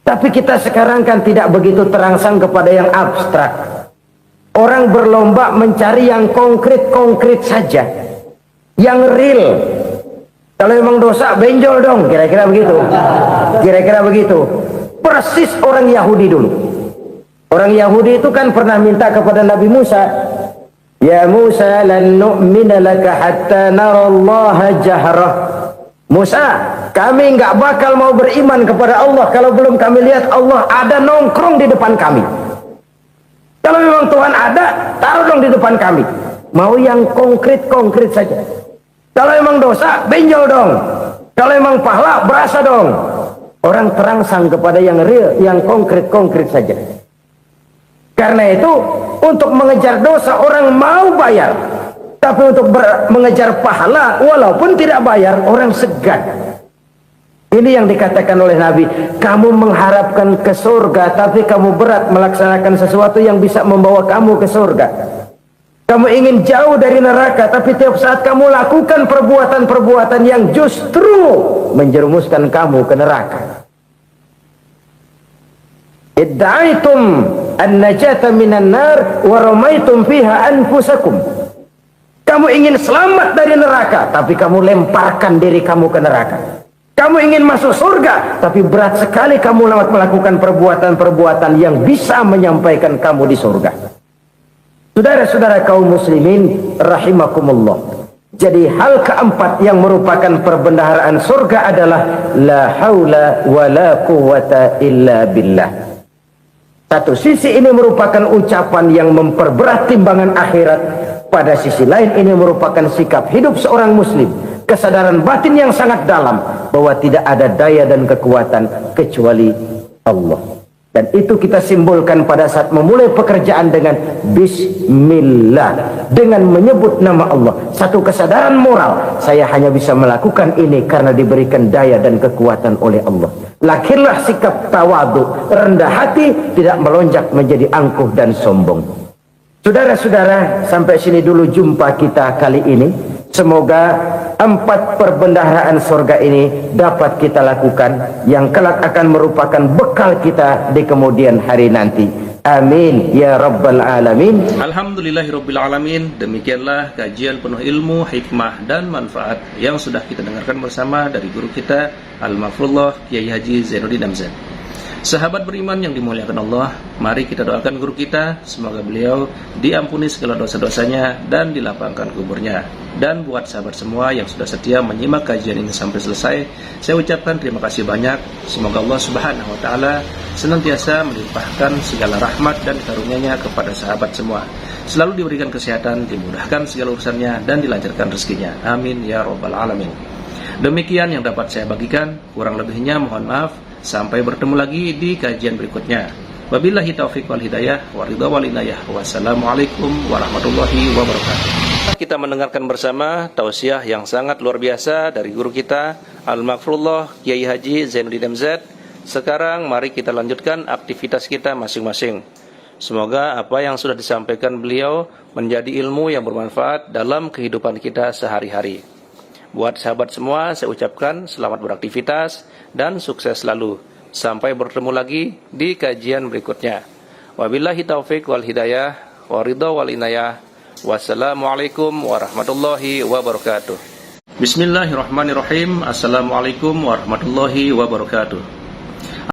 Tapi kita sekarang kan tidak begitu terangsang kepada yang abstrak. Orang berlomba mencari yang konkret-konkret saja, yang real. Kalau memang dosa, benjol dong, kira-kira begitu. Kira-kira begitu. Persis orang Yahudi dulu. Orang Yahudi itu kan pernah minta kepada Nabi Musa, "Ya Musa, lan nu'mina laka hatta narallaha jahrah." Musa, kami nggak bakal mau beriman kepada Allah kalau belum kami lihat Allah ada nongkrong di depan kami. Kalau memang Tuhan ada, taruh dong di depan kami. Mau yang konkret-konkret saja. Kalau memang dosa, benjol dong. Kalau memang pahala, berasa dong. Orang terangsang kepada yang real, yang konkret-konkret saja. Karena itu, untuk mengejar dosa, orang mau bayar. Tapi untuk mengejar pahala, walaupun tidak bayar, orang segan. Ini yang dikatakan oleh Nabi, kamu mengharapkan ke surga, tapi kamu berat melaksanakan sesuatu yang bisa membawa kamu ke surga. Kamu ingin jauh dari neraka, tapi tiap saat kamu lakukan perbuatan-perbuatan yang justru menjerumuskan kamu ke neraka. Idda'aitum an-najata minan nar wa ramaitum fiha anfusakum. Kamu ingin selamat dari neraka, tapi kamu lemparkan diri kamu ke neraka. Kamu ingin masuk surga, tapi berat sekali kamu melakukan perbuatan-perbuatan yang bisa menyampaikan kamu di surga. Saudara-saudara kaum muslimin rahimakumullah. Jadi hal keempat yang merupakan perbendaharaan surga adalah la haula wa la quwwata illa billah. Satu sisi ini merupakan ucapan yang memperberat timbangan akhirat. Pada sisi lain ini merupakan sikap hidup seorang muslim. Kesadaran batin yang sangat dalam bahwa tidak ada daya dan kekuatan kecuali Allah. Dan itu kita simbolkan pada saat memulai pekerjaan dengan Bismillah, dengan menyebut nama Allah. Satu kesadaran moral, saya hanya bisa melakukan ini karena diberikan daya dan kekuatan oleh Allah. Lahirlah sikap tawadu, rendah hati, tidak melonjak menjadi angkuh dan sombong. Saudara-saudara, sampai sini dulu jumpa kita kali ini. Semoga 4 perbendaharaan surga ini dapat kita lakukan, yang kelak akan merupakan bekal kita di kemudian hari nanti. Amin ya rabbal alamin. Alhamdulillahirabbil alamin. Demikianlah kajian penuh ilmu, hikmah dan manfaat yang sudah kita dengarkan bersama dari guru kita Al-Mafrullah Kiai Haji Zainuddin MZ. Sahabat beriman yang dimuliakan Allah, mari kita doakan guru kita, semoga beliau diampuni segala dosa-dosanya dan dilapangkan kuburnya. Dan buat sahabat semua yang sudah setia menyimak kajian ini sampai selesai, saya ucapkan terima kasih banyak. Semoga Allah Subhanahu wa taala senantiasa melimpahkan segala rahmat dan karunia-Nya kepada sahabat semua. Selalu diberikan kesehatan, dimudahkan segala urusannya dan dilancarkan rezekinya. Amin ya rabbal alamin. Demikian yang dapat saya bagikan, kurang lebihnya mohon maaf. Sampai bertemu lagi di kajian berikutnya. Wabillahi taufiq wal hidayah wa ridha wal inayah. Wassalamualaikum warahmatullahi wabarakatuh. Kita mendengarkan bersama tausiah yang sangat luar biasa dari guru kita Al-Mafrullah Kiai Haji Zainuddin MZ. Sekarang mari kita lanjutkan aktivitas kita masing-masing. Semoga apa yang sudah disampaikan beliau menjadi ilmu yang bermanfaat dalam kehidupan kita sehari-hari. Buat sahabat semua, saya ucapkan selamat beraktivitas dan sukses selalu. Sampai bertemu lagi di kajian berikutnya. Wabillahi taufiq wal hidayah wa ridha wal inayah. Wassalamualaikum warahmatullahi wabarakatuh. Bismillahirrahmanirrahim. Assalamualaikum warahmatullahi wabarakatuh.